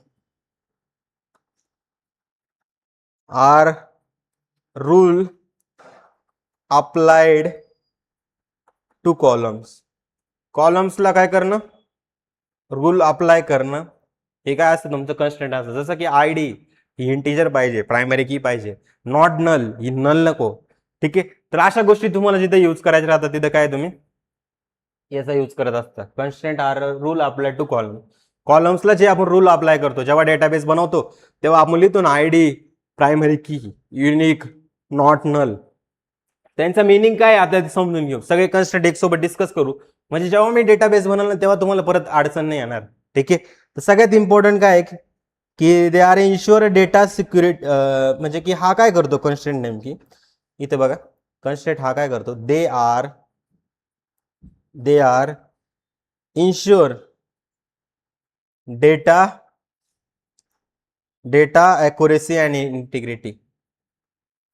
are rule applied to columns. कॉलम्सला काय करणं, रूल अप्लाय करणं, हे काय असतं तुमचं कन्स्ट्रेंट असतं. जसं की आयडी ही इंटिजर पाहिजे, प्रायमरी की पाहिजे, नॉट नल ही नल नको, ठीक आहे. तर अशा गोष्टी तुम्हाला जिथे यूज करायच्या राहतात तिथे काय तुम्ही याचा यूज करत असता. Constraint are rule apply to column. कॉलम्सला जे आपण रूल अप्लाय करतो जेव्हा डेटाबेस बनवतो तेव्हा आपण लिहितो ना आयडी, प्रायमरी की, युनिक, नॉट नल. त्यांचा मिनिंग काय आता समजून घेऊ, सगळे कन्स्ट्रेंट एक सोबत डिस्कस करू. म्हणजे जेव्हा मी डेटाबेस बनवला तेव्हा तुम्हाला परत अडचण नाही येणार, ठीक आहे. तर सगळ्यात इम्पॉर्टंट काय आहे की they are ensure data security. म्हणजे की हा काय करतो कन्स्ट्रेंट नेमकी, इथे बघा कन्स्ट्रेंट हा काय करतो, they are ensure data accuracy and integrity.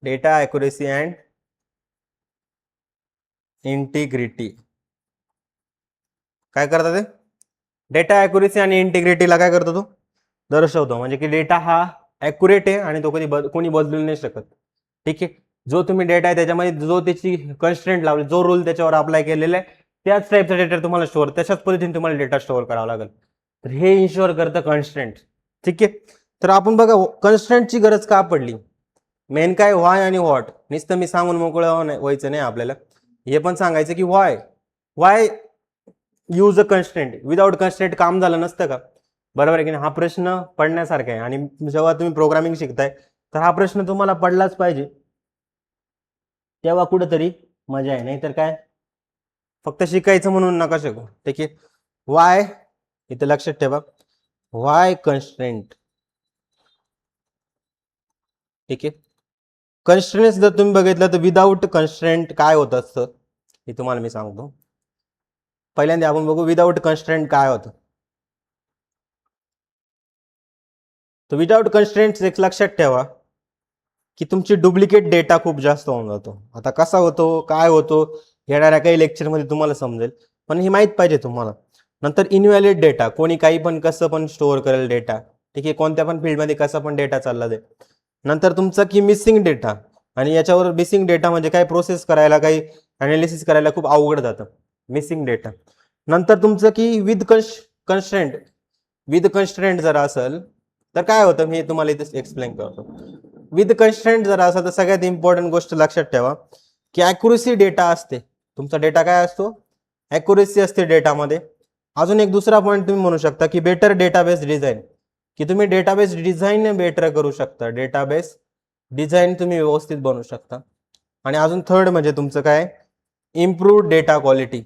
Data accuracy and integrity काय करतात ते, डेटा ॲक्युरेसी आणि इंटिग्रिटीला काय करतो तो दर्शवतो. म्हणजे की डेटा हा ॲक्युरेट आहे आणि तो कधी कोणी बदलू नाही शकत, ठीक आहे. जो तुम्ही डेटा आहे त्याच्यामध्ये जो त्याची कन्स्ट्रेंट लावली, जो रूल त्याच्यावर अप्लाय केलेला आहे त्याच टाईपचा डेटा तुम्हाला स्टोअर, तशाच पद्धतीने तुम्हाला डेटा स्टोअर करावा लागेल. तर हे इन्शुअर करतं कन्स्ट्रेंट, ठीक आहे. तर आपण बघा कन्स्ट्रेंटची गरज का पडली, मेन काय व्हाय आणि व्हॉट. नुसतं मी सांगून मोकळं व्हायचं नाही आपल्याला, हे पण सांगायचं की Y use a constraint. Without constraint काम झालं नसतं का, बरोबर आहे की नाही. हा प्रश्न पडण्यासारखा आहे आणि जेव्हा तुम्ही प्रोग्रामिंग शिकताय तर हा प्रश्न तुम्हाला पडलाच पाहिजे, तेव्हा कुठंतरी मजा आहे. नाहीतर काय फक्त शिकायचं म्हणून नका शिकू, ठीक आहे. वाय इथे लक्षात ठेवा, वाय कन्स्ट्रेंट, ठीक आहे. कन्स्ट्रेंट जर तुम्ही बघितलं तर विदाउट कन्स्ट्रेंट काय होत असतं हे तुम्हाला मी सांगतो. पहिल्यांदा आपण बघू विदाउट कन्स्ट्रेंट काय होतं. तर विदाउट कन्स्ट्रेंट एक लक्षात ठेवा की तुमची डुप्लिकेट डेटा खूप जास्त होऊन जातो. आता कसा होतो काय होतो येणाऱ्या काही लेक्चरमध्ये तुम्हाला समजेल, पण हे माहीत पाहिजे तुम्हाला. नंतर इनव्हॅलिड डेटा, कोणी काही पण कसं पण स्टोअर करेल डेटा, ठीक आहे. कोणत्या पण फील्डमध्ये कसा पण डेटा चालला जाईल. नंतर तुमचा की मिसिंग डेटा, आणि याच्यावर मिसिंग डेटा म्हणजे काय प्रोसेस करायला काही अनालिसिस करायला खूप अवघड जातं मिसिंग डेटा. नंतर तुमचं की विथ कन्स्ट्रेंट जर असेल तर काय होतं मी तुम्हाला इथे एक्सप्लेन करतो. विथ कन्स्ट्रेंट जर असेल तर सगळ्यात इम्पॉर्टंट गोष्ट लक्षात ठेवा की ॲक्युरेसी डेटा असते. तुमचा डेटा काय असतो, ॲक्युरेसी असते डेटामध्ये. अजून एक दुसरा पॉईंट तुम्ही म्हणू शकता की बेटर डेटाबेस डिझाईन, की तुम्ही डेटाबेस डिझाईन बेटर करू शकता, डेटाबेस डिझाईन तुम्ही व्यवस्थित बनवू शकता. आणि अजून थर्ड म्हणजे तुमचं काय, improved data quality.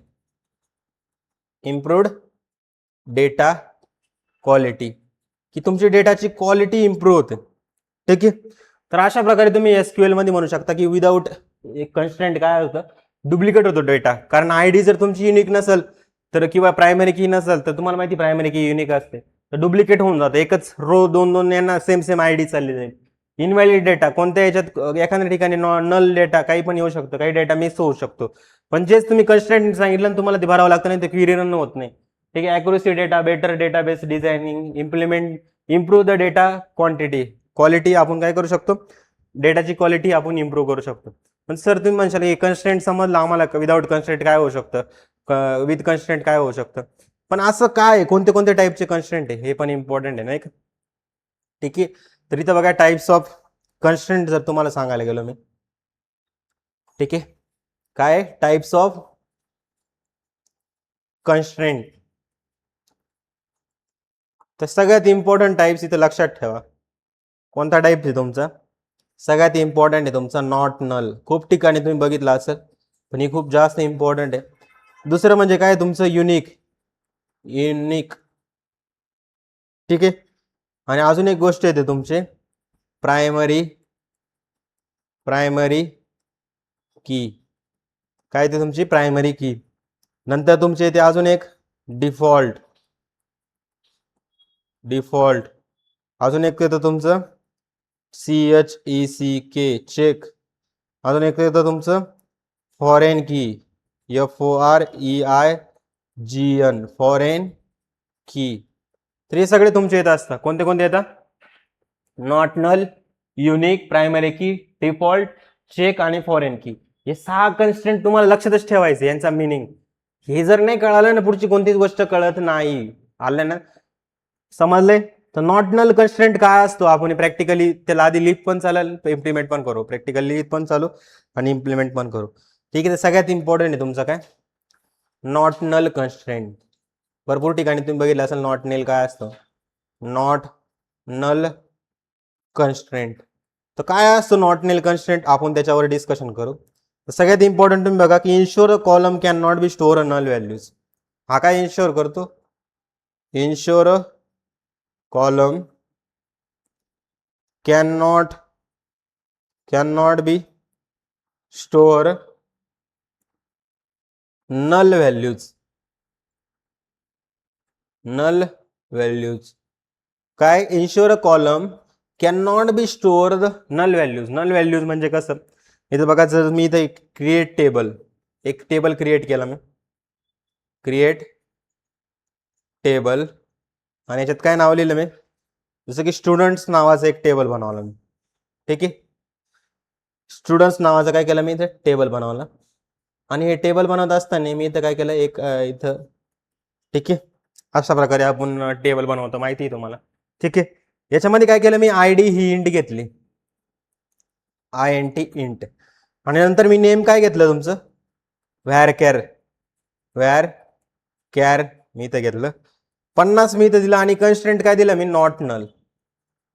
Improved data quality की तुमची डेटाची क्वालिटी इम्प्रूव्ह होते, ठीक आहे. तर अशा प्रकारे तुम्ही एसक्यूएल मध्ये म्हणू शकता की विदाउट एक कन्स्ट्रेंट काय होतं, डुप्लिकेट होतो डेटा. कारण आयडी जर तुमची युनिक नसेल तर किंवा प्रायमरी की नसेल तर तुम्हाला माहिती प्रायमरी की युनिक असते, तर डुप्लिकेट होऊन जातं, एकच रो दोन दोन यांना सेम सेम आय डी चालली जाईल. इनव्हॅलिड डेटा कोणत्या याच्यात एखाद्या ठिकाणी नल डेटा काही पण येऊ शकतो, काही डेटा मिस होऊ शकतो. पण जेच तुम्ही कन्स्ट्रेंट सांगितलं ना तुम्हाला ते भरावं लागतं, नाही ते क्वेरी रन होत नाही. ठीक आहे. Accuracy data, better database designing, improve the data quantity, quality आपण काय करू शकतो, डेटाची क्वालिटी आपण इम्प्रूव्ह करू शकतो. पण सर तुम्ही म्हणशाल की कन्स्ट्रेंट समजलं आम्हाला, विदाउट कन्स्ट्रेंट काय होऊ शकतं, विथ कन्स्ट्रेंट काय होऊ शकतं. पण असं काय, कोणते कोणते टाईपचे कन्स्ट्रेंट आहे हे पण इम्पॉर्टंट आहे नाही का. ठीक आहे. तर इथं बघा टाइप्स ऑफ कन्स्ट्रेंट जर तुम्हाला सांगायला गेलो मी, ठीक आहे, काय टाइप्स ऑफ कन्स्ट्रेंट, तर सगळ्यात इम्पॉर्टंट टाइप्स इथं लक्षात ठेवा. कोणता टाइप आहे तुमचा, सगळ्यात इम्पॉर्टंट आहे तुमचा नॉट नल. खूप ठिकाणी तुम्ही बघितलं असेल, पण ही खूप जास्त इम्पॉर्टंट आहे. दुसरं म्हणजे काय तुमचं युनिक, ठीक आहे. आणि अजून एक गोष्ट येते तुमचे प्रायमरी की, काय ते तुमची प्रायमरी की. नंतर तुमचे येते अजून एक डिफॉल्ट, अजून एक येतं तुमचं CHECK चेक, अजून एक येतं तुमचं फॉरेन की, FOREIGN फॉरेन की. तर हे सगळे तुमचे येत असतात. कोणते कोणते येतात, नॉट नल, युनिक, प्रायमरी की, डिफॉल्ट, चेक आणि फॉरेन की. हे 6 कन्स्ट्रेंट तुम्हाला लक्षातच ठेवायचे, यांचा मिनिंग. हे जर नाही कळालं ना पुढची कोणतीच गोष्ट कळत नाही. आलं ना, समजले. तर नॉट नल कन्स्ट्रेंट काय असतो आपण प्रॅक्टिकली त्याला आधी लिहित पण चालेल, इम्प्लिमेंट पण करू, प्रॅक्टिकली लिहित पण चालू आणि इम्प्लिमेंट पण करू. ठीक आहे. तर सगळ्यात इम्पॉर्टंट आहे तुमचं काय, नॉट नल कन्स्ट्रेंट. भरपूर ठिकाणी तुम्ही बघितलं असेल नॉट नल काय असतं, नॉट नल कन्स्ट्रेंट. तर काय असतं नॉट नल कन्स्ट्रेंट, आपण त्याच्यावर डिस्कशन करू. तर सगळ्यात इम्पॉर्टंट तुम्ही बघा की ensure a column can not be store a null values. हा काय इन्शुअर करतो, ensure a column cannot be store null values, काय ensure a column cannot be store the null values. Null values म्हणजे कसं, इथं बघा जर मी इथं क्रिएट टेबल, एक टेबल क्रिएट केला मी, क्रिएट टेबल, आणि याच्यात काय नाव लिहिलं मी, जसं की स्टुडंट्स नावाचं एक टेबल बनवलं मी. ठीक आहे. स्टुडंट्स नावाचं काय केलं मी इथे टेबल बनवलं, आणि हे टेबल बनवत असताना मी इथं काय केलं, एक इथं, ठीक आहे, अशा प्रकारे आपण टेबल बनवतो, माहिती आहे तुम्हाला. ठीक आहे. याच्यामध्ये काय केलं मी, ID ही इंट घेतली, INT इंट, आणि नंतर मी नेम काय घेतलं तुमचं, व्हॅर कॅर मी इथं घेतलं 50 मी इथं दिलं, आणि कन्स्ट्रेंट काय दिलं मी, नॉट नल.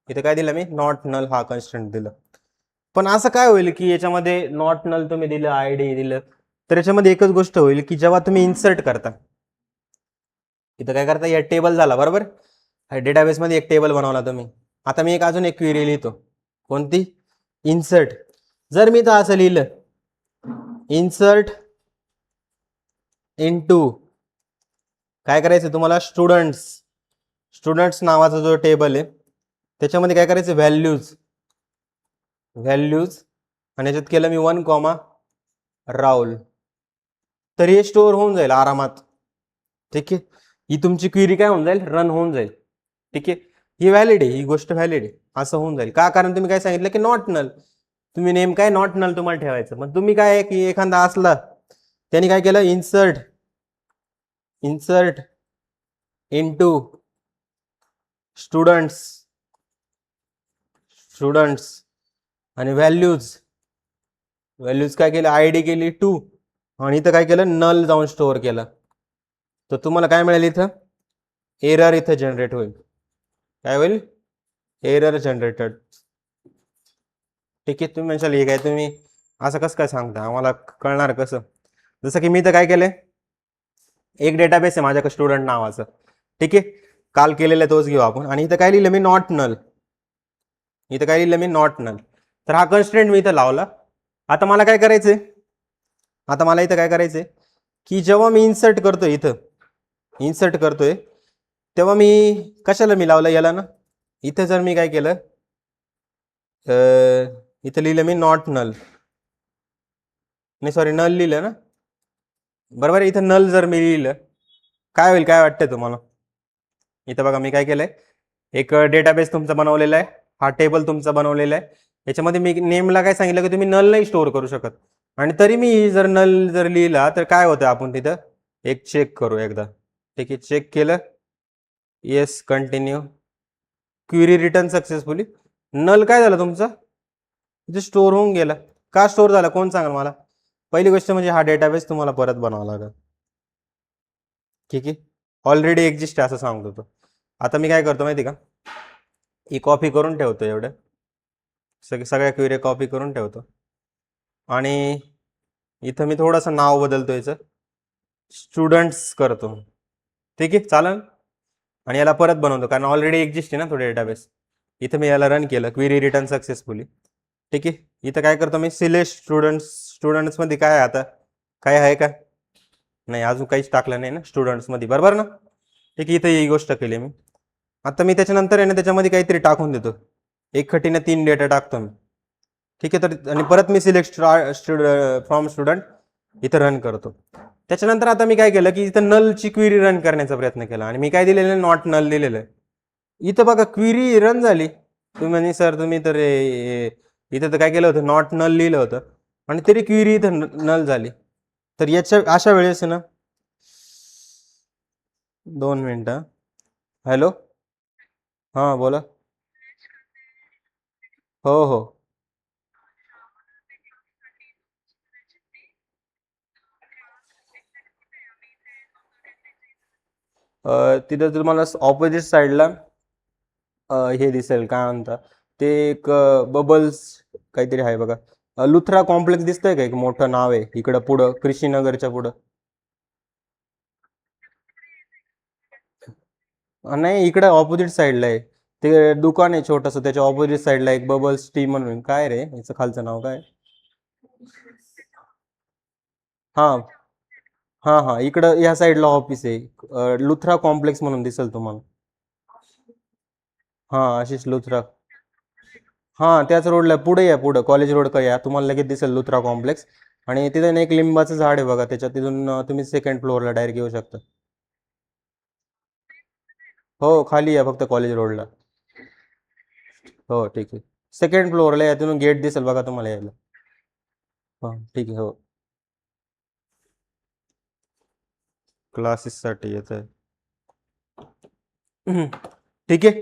इथं काय दिलं मी, नॉट नल हा कन्स्ट्रेंट दिलं. पण असं काय होईल की याच्यामध्ये नॉट नल तुम्ही दिलं, ID दिलं, तर याच्यामध्ये एकच गोष्ट होईल की जेव्हा तुम्ही इन्सर्ट करता, इथं काय करता, या टेबल झाला बरोबर, डेटाबेसमध्ये एक टेबल बनवला तुम्ही. आता मी अजून एक क्वेरी लिहितो, कोणती, इन्सर्ट. जर मी तर असं लिहिलं, इन्सर्ट इनटू, काय करायचं तुम्हाला, स्टुडंट्स नावाचा जो टेबल आहे त्याच्यामध्ये काय करायचं, व्हॅल्यूज, आणि याच्यात केलं मी 1, राहुल. तर हे स्टोअर होऊन जाईल आरामात. ठीक आहे. ही तुमची क्वेरी काय होऊन जाईल, रन होऊन जाईल. ठीक आहे. ही व्हॅलिड आहे, ही गोष्ट व्हॅलिड आहे, असं होऊन जाईल. का, कारण तुम्ही काय सांगितलं की नॉट नल, तुम्ही नेम काय नॉट नल तुम्हाला ठेवायचं. मग तुम्ही काय की एखादा असला त्यांनी काय केलं, इन्सर्ट इनटू स्टुडंट्स आणि व्हॅल्यूज काय केलं, ID केली 2, आणि इथं काय केलं, नल जाऊन स्टोअर केलं. तर तुम्हाला काय मिळेल, इथं एरर इथं जनरेट होईल. काय होईल, एरर जनरेटेड. ठीक आहे. तुम्ही म्हणशाल हे काय तुम्ही असं कसं काय सांगता, आम्हाला कळणार कसं. जसं की मी इथं काय केलंय, एक डेटाबेस आहे माझ्याकडे स्टुडंट नावाचं, ठीक आहे, काल केलेलं तोच घेऊ आपण. आणि इथं काय लिहिलं मी, नॉट नल. तर हा कन्स्ट्रेंट मी इथं लावला. आता मला काय करायचंय, की जेव्हा मी इन्सर्ट करतोय, तेव्हा मी कशाला मी लावलं याला ना, इथं जर मी काय केलं, इथं लिहिलं मी नॉट नल, नाही सॉरी नल लिहिलं ना, बरोबर आहे. इथं नल जर मी लिहिलं काय होईल, काय वाटतंय तुम्हाला? इथं बघा मी काय केलंय, एक डेटाबेस तुमचा बनवलेला आहे, हा टेबल तुमचा बनवलेला आहे. याच्यामध्ये मी नेमला काय सांगितलं की तुम्ही नल नाही स्टोअर करू शकत, आणि तरी मी जर नल जर लिहिला तर काय होतं, आपण तिथं एक चेक करू एकदा. ठीक आहे, चेक केलं, yes continue, query return successfully. Null काय झालं तुमचं, तिथे स्टोअर होऊन गेला. का स्टोअर झाला कोण सांगा मला? पहिली गोष्ट म्हणजे हा डेटाबेस तुम्हाला परत बनावा लागेल. ठीक आहे, ऑलरेडी एक्झिस्ट आहे असं सांगतो तो. आता मी काय करतो माहिती का, ही कॉपी करून ठेवतो, एवढं सगळ्या क्वेरी कॉपी करून ठेवतो, आणि इथं मी थोडंसं नाव बदलतो, याचं स्टुडंट्स करतो. ठीक आहे, चालेल. आणि याला परत बनवतो कारण ऑलरेडी एक्झिस्ट आहे ना तो डेटाबेस. इथं मी याला रन केलं, क्वेरी रिटर्न सक्सेसफुली. ठीक आहे, इथं काय करतो मी, सिलेक्ट स्टुडंट्समध्ये काय आहे आता, काय आहे का? नाही, अजून काहीच टाकलं नाही ना स्टुडंट्समध्ये, बरोबर ना? ठीक आहे, इथं ही गोष्ट केली मी. आता मी त्याच्यानंतर आहे ना त्याच्यामध्ये काहीतरी टाकून देतो, एक खटीने 3 डेटा टाकतो मी. ठीक आहे, तर आणि परत मी सिलेक्ट फ्रॉम स्टुडंट इथं रन करतो. त्याच्यानंतर आता मी काय केलं की इथं नलची क्वेरी रन करण्याचा प्रयत्न केला, आणि मी काय दिलेलं आहे, नॉट नल दिलेलं आहे. इथं बघा क्वेरी रन झाली. तुम्ही म्हणजे सर तुम्ही तर इथं तर काय केलं होतं, नॉट नल लिहिलं होतं, आणि तरी क्वेरी इथं नल झाली. तर याच्या अशा वेळेस ना, 2 मिनिटं. हॅलो, हां बोला. हो हो. तिथं तुम्हाला ऑपोजिट साईडला हे दिसेल, काय म्हणता ते, एक बबल्स काहीतरी आहे बघा, लुथरा कॉम्प्लेक्स दिसतंय का, एक मोठं नाव आहे इकडं पुढं, कृषीनगरच्या पुढं. नाही, इकडं ऑपोजिट साईडला आहे, ते दुकान आहे छोटस, त्याच्या ऑपोजिट साईडला एक बबल्स टी म्हणून, काय रे याचं खालचं नाव काय? हां हां हां, इकडं या साईडला ऑफिस आहे, लुथरा कॉम्प्लेक्स म्हणून दिसेल तुम्हाला. हां, आशिष लुथरा. हां, त्याच रोडला पुढे या, पुढं कॉलेज रोड का या, तुम्हाला लगेच दिसेल लुथरा कॉम्प्लेक्स. आणि तिथे एक लिंबाचं झाड आहे बघा, त्याच्या तिथून तुम्ही सेकंड फ्लोअरला डायरेक्ट येऊ शकता. हो, खाली या फक्त कॉलेज रोडला. हो ठीक आहे, सेकंड फ्लोअरला या, तिथून गेट दिसेल बघा तुम्हाला यायला. हां ठीक आहे, हो. क्लासेससाठी येत आहे. ठीक आहे,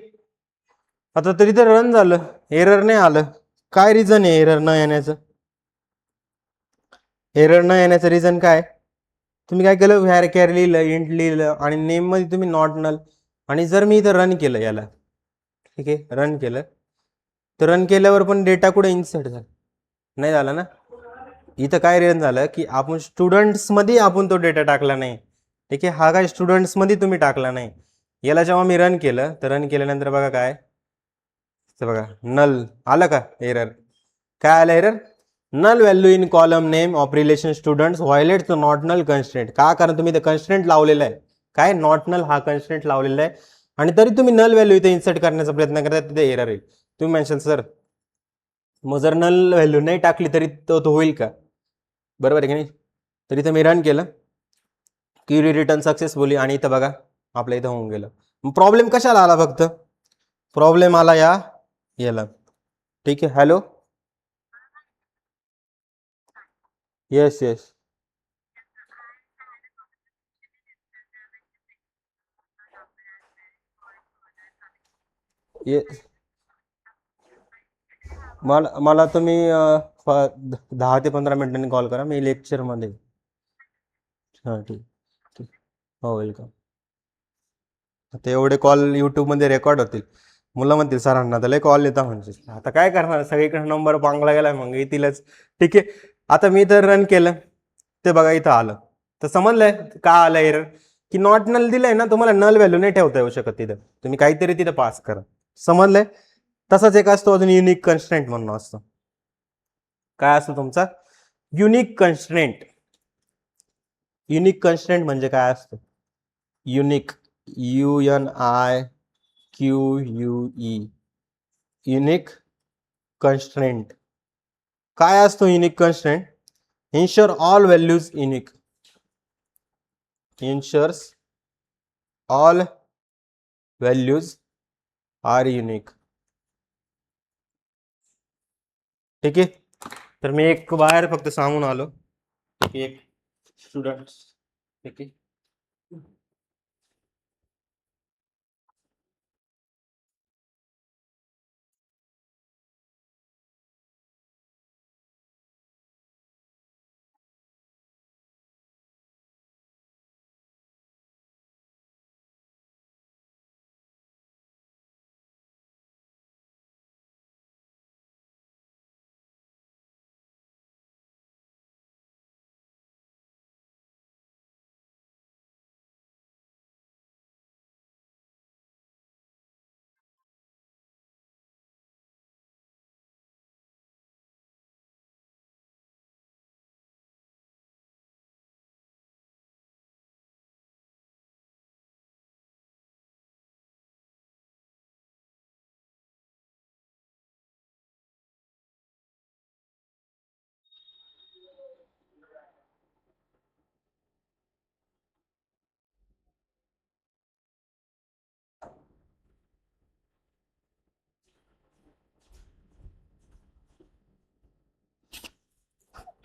आता तरी तर रन झालं, एरर नाही आलं. काय रिझन आहे एरर न येण्याचं? एरर न येण्याचं रिझन काय? तुम्ही काय केलं, व्हॅर कॅर लिहिलं, इंट लिहिलं, आणि नेम मध्ये तुम्ही नॉट नल. आणि जर मी इथं रन केलं याला, ठीक आहे रन केलं, तर रन केल्यावर पण डेटा कुठे इन्सर्ट झाला? नाही झाला ना. इथं काय रिझन झालं की आपण स्टुडंट्स मध्ये आपण तो डेटा टाकला नाही. ठीक आहे, हा काय स्टुडंट्स मध्ये तुम्ही टाकला नाही. याला जेव्हा मी रन केलं, तर रन केल्यानंतर बघा काय, बघा नल आलं का एरर? काय आलं error? Null value in column name of relation students violate to not null constraint. का? कारण तुम्ही ते कन्स्ट्रेंट लावलेला आहे, काय नॉट नल हा कन्स्ट्रेंट लावलेला आहे, आणि तरी तुम्ही नल व्हॅल्यू इथे इन्सर्ट करण्याचा प्रयत्न करता, तिथे एरर येईल. तुम्ही मेन्शन सर, मग जर नल व्हॅल्यू नाही टाकली तरी तो होईल का? बरोबर आहे की नाही? तर इथं मी रन केलं, क्वेरी रिटर्न सक्सेसफुली, आणि इथं बघा आपल्या इथं होऊन गेलं. प्रॉब्लेम कशाला आला? फक्त प्रॉब्लेम आला याला. ठीक आहे, हॅलो, येस येस. ये मला तुम्ही 10 ते 15 मिनिटांनी कॉल करा, मी लेक्चरमध्ये. हां ठीक ठीक. हो, वेलकम. आता एवढे कॉल यूट्यूबमध्ये रेकॉर्ड होतील, मुलं म्हणतील सरांना तर लय कॉल येतात म्हणजे, आता काय करणार, सगळीकडे नंबर पांगला गेला, मग येतीलच. ठीक आहे, आता मी तर रन केलं, ते बघा इथं आलं. तर समजलंय का आलं एरर? की नॉट नल दिलंय ना, तुम्हाला नल व्हॅल्यू नाही ठेवता येऊ शकत तिथं, तुम्ही काहीतरी तिथं पास करा. समजलंय? तसाच एक असतो अजून, युनिक कन्स्ट्रेंट म्हणून असतो. काय असतो तुमचा? Unique constraint. युनिक कन्स्ट्रेंट म्हणजे काय असतं? Unique, UNIQUE, unique constraint. काय असतो unique constraint? Ensure all values unique. Ensures all values are unique. ठीक आहे. तर मी एक बाहेर फक्त सांगून आलो की एक स्टुडंट. ठीक आहे.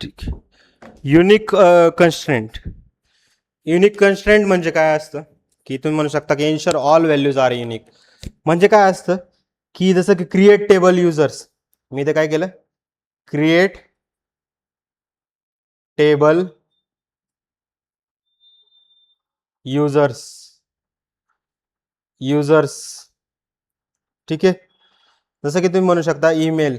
ठीक. Unique constraint. युनिक कन्स्ट्रेंट म्हणजे काय असतं की तुम्ही म्हणू शकता की ensure all values are unique. म्हणजे काय असतं की जसं की क्रिएट टेबल युजर्स. मी इथे काय केलं? Create table users. ठीक आहे. जसं की तुम्ही म्हणू शकता ईमेल.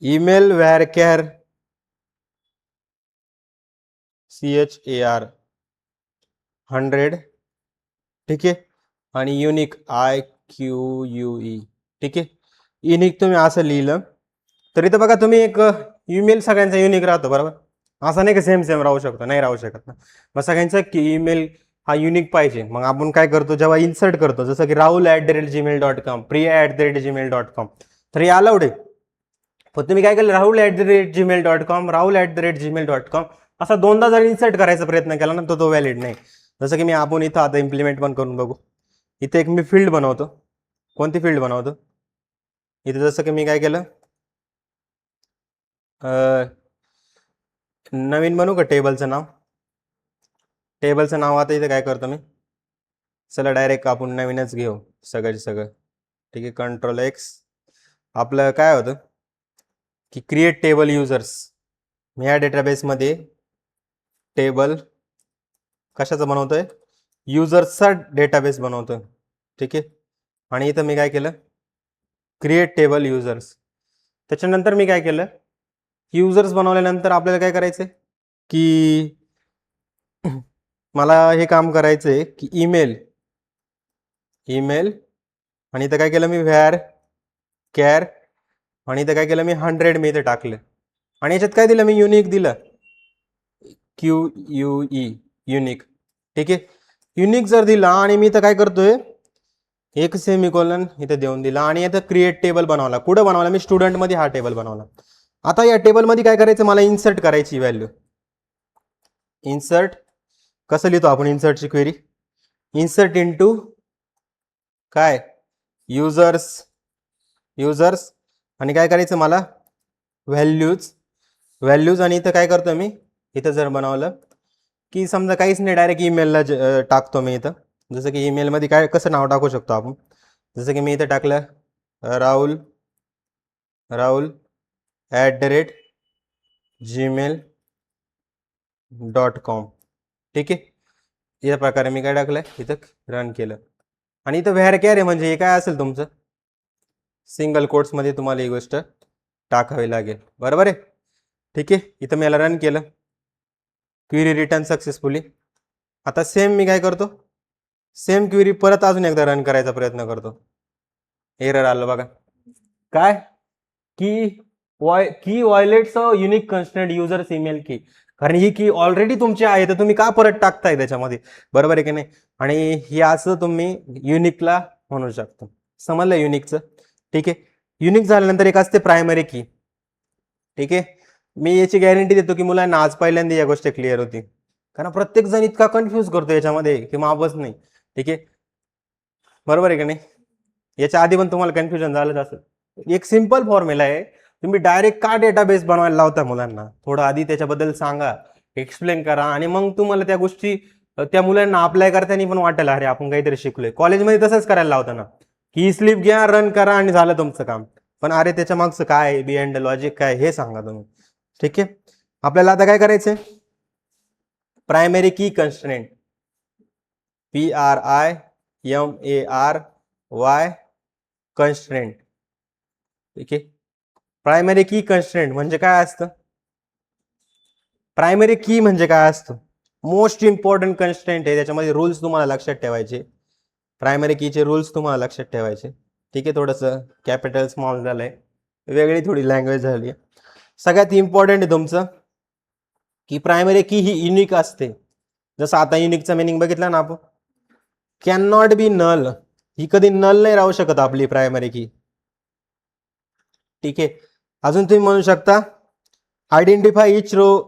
Email व्हॅरकॅर CHAR 100. ठीक आहे. आणि युनिक IQUE. ठीक आहे. युनिक तुम्ही असं लिहिलं तर इथं बघा तुम्ही एक ईमेल सगळ्यांचा युनिक राहतो बरोबर. असं नाही की सेम सेम राहू शकतो, नाही राहू शकत ना. मग सगळ्यांचा ईमेल हा युनिक पाहिजे. मग आपण काय करतो जेव्हा इन्सर्ट करतो जसं की rahul@gmail.com, priya@gmail.com, तर हे अलाउड आहे. पण तुम्ही काय केलं rahul@gmail.com, rahul@gmail.com असा दोनदा जर इन्सर्ट करायचा प्रयत्न केला ना तर तो व्हॅलिड नाही. जसं की मी आपण इथं आता इम्प्लिमेंट पण करून बघू. इथे एक मी फील्ड बनवतो. कोणती फील्ड बनवतो? इथे जसं की मी काय केलं नवीन बनवू का टेबलचं नाव? टेबलचं नाव आता इथे काय करतो मी, चला डायरेक्ट आपण नवीनच घेऊ सगळं. ठीक आहे. Ctrl+X. आपलं काय होतं की क्रिएट टेबल युजर्स. मी या डेटाबेसमध्ये टेबल कशाचं बनवतोय? युजर्सचा डेटाबेस बनवतोय. ठीक आहे. आणि इथं मी काय केलं क्रिएट टेबल युजर्स. त्याच्यानंतर मी काय केलं युजर्स बनवल्यानंतर आपल्याला काय करायचंय की मला हे काम करायचंय की ईमेल आणि इथं काय केलं मी कॅर आणि इथं काय केलं मी 100 मी इथे टाकलं. आणि याच्यात काय दिलं मी युनिक दिलं QUE युनिक. ठीक आहे. युनिक जर दिला आणि मी इथं काय करतोय एक सेमिकोलन इथं देऊन दिला आणि इथं क्रिएट टेबल बनवला. कुठं बनवला मी? स्टुडंटमध्ये हा टेबल बनवला. आता या टेबलमध्ये काय करायचं मला इन्सर्ट करायची व्हॅल्यू. इन्सर्ट कसं लिहितो आपण इन्सर्टची क्वेरी? इन्सर्ट इंटू काय युजर्स आणि काय करायचं मला व्हॅल्यूज आणि इथं काय करतो मी इथं जर बनवलं की समजा काहीच नाही डायरेक्ट ईमेलला टाकतो मी इथं. जसं की ईमेलमध्ये काय कसं नाव टाकू शकतो आपण? जसं की मी इथं टाकलं rahul@gmail.com. ठीक आहे. या प्रकारे मी काय टाकलं इथं रन केलं. आणि इथं व्हॅरकॅर आहे म्हणजे हे काय असेल तुमचं सिंगल कोट्समध्ये तुम्हाला ही गोष्ट टाकावी लागेल. बरोबर आहे. ठीक आहे. इथं मी याला रन केलं. Query return successfully. आता सेम मी काय करतो सेम क्वेरी परत अजून एकदा रन करायचा प्रयत्न करतो. एरर आलं बघा. काय की व्हायलेट्स युनिक कन्स्ट्रेंट युजर्स ईमेल की. कारण ही की ऑलरेडी तुमची आहे तर तुम्ही का परत टाकताय त्याच्यामध्ये, बरोबर आहे की नाही. आणि हे असं तुम्ही युनिकला म्हणू शकता. समजलं युनिकचं. ठीक आहे. युनिक झाल्यानंतर एक असते प्रायमरी की. ठीक आहे. मी याची गॅरंटी देतो की मुलांना आज पहिल्यांदा या गोष्टी क्लिअर होती, कारण प्रत्येक जण इतका कन्फ्यूज करतो याच्यामध्ये की मापच नाही. ठीक आहे, बरोबर आहे की नाही. याच्या आधी पण तुम्हाला कन्फ्युजन झालंच असेल. एक सिंपल फॉर्म्युला आहे, तुम्ही डायरेक्ट का डेटाबेस बनवायला लावता मुलांना, थोडं आधी त्याच्याबद्दल सांगा, एक्सप्लेन करा, आणि मग तुम्हाला त्या गोष्टी त्या मुलांना अप्लाय करताना पण वाटेल अरे आपण काहीतरी शिकलोय. कॉलेजमध्ये तसंच करायला लावताना की स्लिप घ्या, रन करा आणि झालं तुमचं काम. पण अरे त्याच्या मागचं काय बिहाइंड लॉजिक काय हे सांगा तुम्ही. ठीक आहे. आपल्याला आता काय करायचंय, प्रायमरी की कन्स्ट्रेंट, PRIMARY कन्स्ट्रेंट. ठीक आहे. प्रायमरी की कन्स्ट्रेंट म्हणजे काय असतं, प्रायमरी की म्हणजे काय असतं, मोस्ट इम्पॉर्टंट कन्स्ट्रेंट आहे. त्याच्यामध्ये रूल्स तुम्हाला लक्षात ठेवायचे, प्रायमरी कीचे रूल्स तुम्हाला लक्षात ठेवायचे. ठीक आहे. थोडंसं कॅपिटल स्मॉल झालंय, वेगळी थोडी लँग्वेज झाली. सगळ्यात इम्पॉर्टंट आहे तुमचं की प्रायमरी की ही युनिक असते. जसं आता युनिकचा मिनिंग बघितला ना आपण, कॅन नॉट बी नल, ही कधी नल नाही राहू शकत आपली प्रायमरी की. ठीक आहे. अजून तुम्ही म्हणू शकता आयडेंटिफाय इच रो,